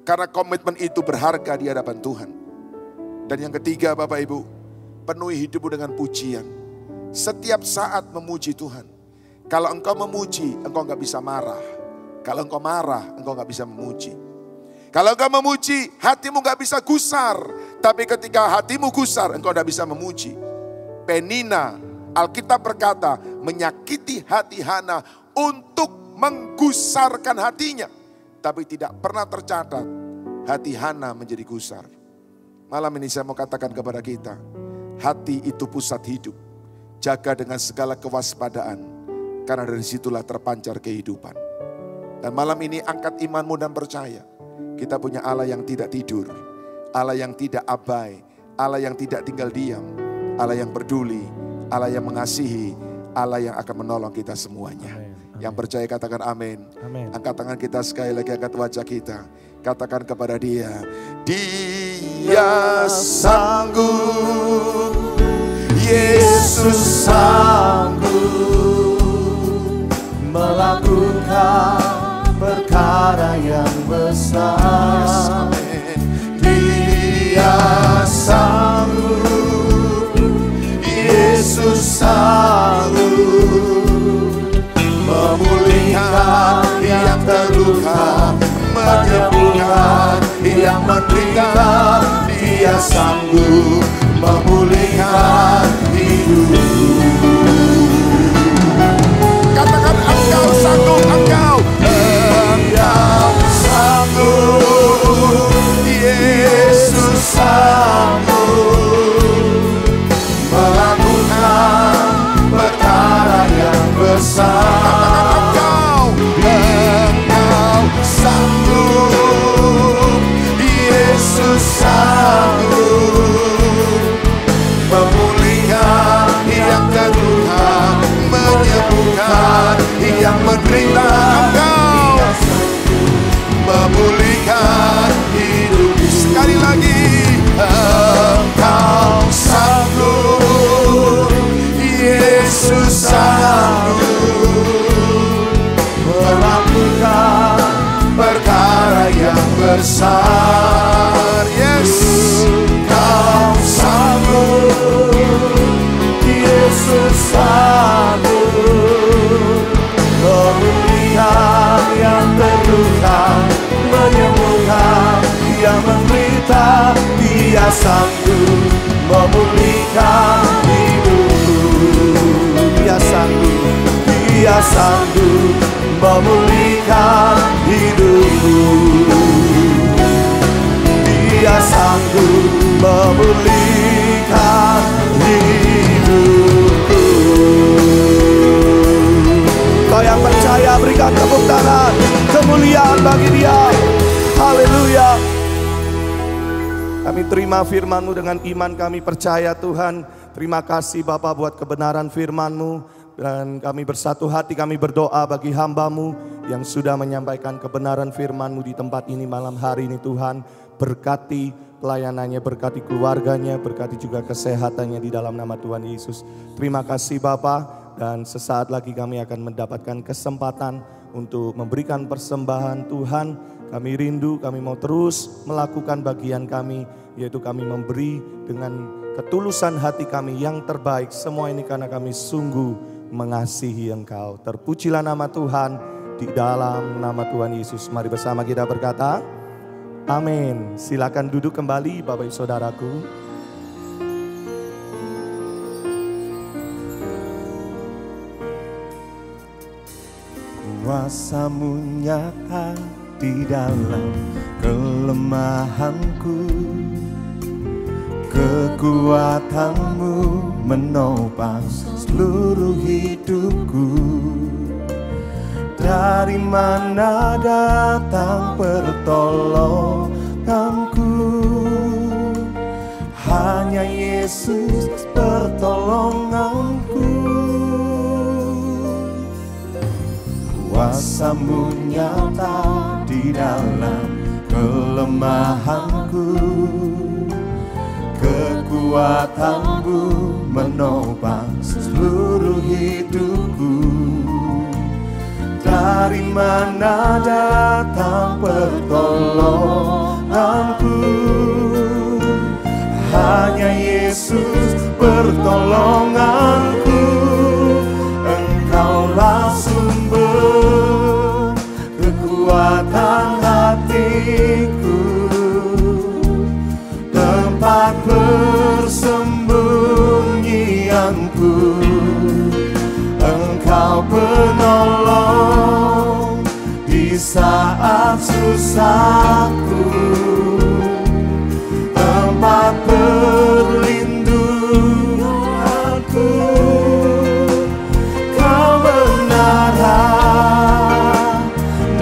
Karena komitmen itu berharga di hadapan Tuhan. Dan yang ketiga Bapak Ibu, penuhi hidupmu dengan pujian. Setiap saat memuji Tuhan. Kalau engkau memuji, engkau gak bisa marah. Kalau engkau marah, engkau gak bisa memuji. Kalau engkau memuji, hatimu gak bisa gusar. Tapi ketika hatimu gusar, engkau gak bisa memuji. Penina, Alkitab berkata, menyakiti hati Hana untuk menggusarkan hatinya. Tapi tidak pernah tercatat hati Hana menjadi gusar. Malam ini saya mau katakan kepada kita, hati itu pusat hidup. Jaga dengan segala kewaspadaan, karena dari situlah terpancar kehidupan. Dan malam ini angkat imanmu dan percaya, kita punya Allah yang tidak tidur, Allah yang tidak abai, Allah yang tidak tinggal diam, Allah yang peduli, Allah yang mengasihi, Allah yang akan menolong kita semuanya. Amen. Yang percaya katakan amin. Amin. Angkat tangan kita sekali lagi, angkat wajah kita. Katakan kepada Dia, Dia sanggup, Yesus sanggup melakukan perkara yang besar. Dia sanggup, Yesus sanggup memulihkan yang terluka, menyembuhkan yang menderita. Dia sanggup memulihkan hidup. Katakan engkau sanggup, engkau sanggup, Yesus sanggup melakukan perkara yang besar. Katakan engkau sanggup, Yesus sanggup memulihkan yang terluka, menyembuhkan yang menderita. Engkau memulihkan hidup. Sekali lagi, engkau sanggup, Yesus sanggup melakukan perkara yang besar. Yes, engkau sanggup, Yesus sanggup memulihkan yang terluka, menyembuhkan yang menderita. Dia sanggup memulihkan hidup. Dia sanggup memulihkan hidup. Dia sanggup memulihkan hidupku. Kau yang percaya berikan tepuk tangan, kemuliaan bagi Dia. Haleluya. Kami terima firman-Mu dengan iman, kami percaya Tuhan. Terima kasih Bapa buat kebenaran firman-Mu. Dan kami bersatu hati, kami berdoa bagi hamba-Mu yang sudah menyampaikan kebenaran firman-Mu di tempat ini malam hari ini Tuhan. berkati pelayanannya, berkati keluarganya, berkati juga kesehatannya di dalam nama Tuhan Yesus. Terima kasih Bapa, dan sesaat lagi kami akan mendapatkan kesempatan untuk memberikan persembahan. Tuhan, kami rindu, kami mau terus melakukan bagian kami, yaitu kami memberi dengan ketulusan hati kami yang terbaik. Semua ini karena kami sungguh mengasihi Engkau. Terpujilah nama Tuhan, di dalam nama Tuhan Yesus. Mari bersama kita berkata, amin. Silakan duduk kembali Bapak Ibu Saudaraku. Kuasa-Mu nyata di dalam kelemahanku, kekuatan-Mu menopang seluruh hidupku. Dari mana datang pertolonganku? Hanya Yesus pertolonganku. Kuasa-Mu nyata di dalam kelemahanku, kekuatan-Mu menopang seluruh hidupku. Dari mana datang pertolonganku? Hanya Yesus pertolonganku. Engkaulah sumber kekuatan hatiku, tempat persembunyianku. Engkau penolong di saat susahku, tempat perlindunganku. Kau menara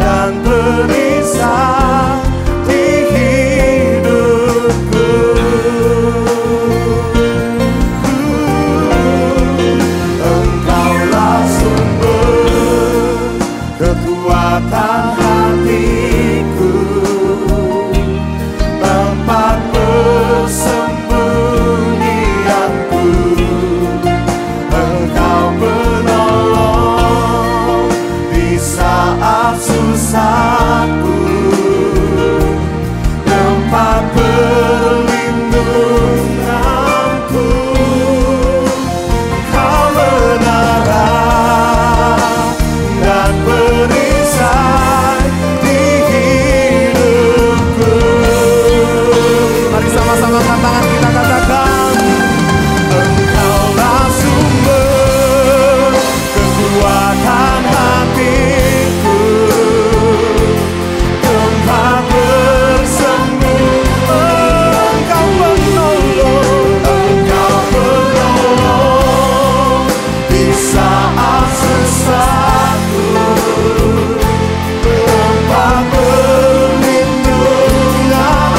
dan perisai di hidupku. Engkaulah sumber kekuatan hatiku, tempat persembunyianku. Engkau penolong di saat susahku, tempat perlindunganku. Kau menara dan perisai di hidupku. Mari sama-sama tangan kita katakan, Engkaulah sumber kekuatan hatiku, tempat bersembunyi. Engkau penolong di saat susahku, tempat perlindungan.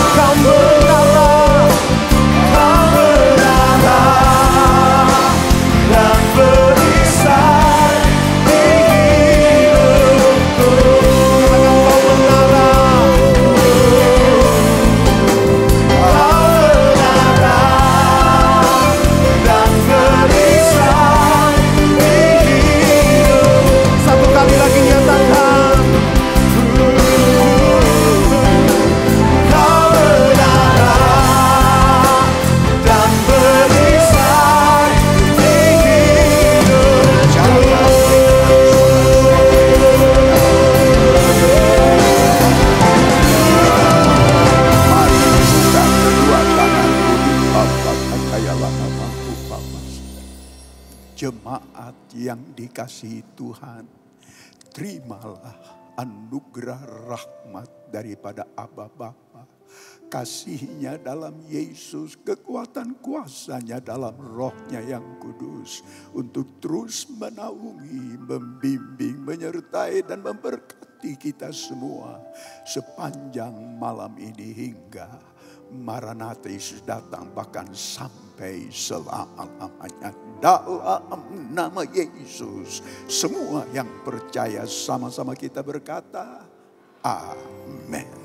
Kau menara dan perisai di hidupku. Kau menara dan perisai di hidup. Satu kali lagi nyatakan, Kau menara dan perisai di Mari buka kedua tanganku di Bapa, percayalah namaku Bapa. Jemaat yang dikasihi Tuhan, terimalah anugerah rahmat daripada Aba Bapa. Kasihnya dalam Yesus, kekuatan kuasanya dalam rohnya yang kudus. Untuk terus menaungi, membimbing, menyertai dan memberkati kita semua. Sepanjang malam ini hingga Maranatha Yesus datang, bahkan sampai selama-lamanya. Dalam nama Yesus, semua yang percaya sama-sama kita berkata, amin.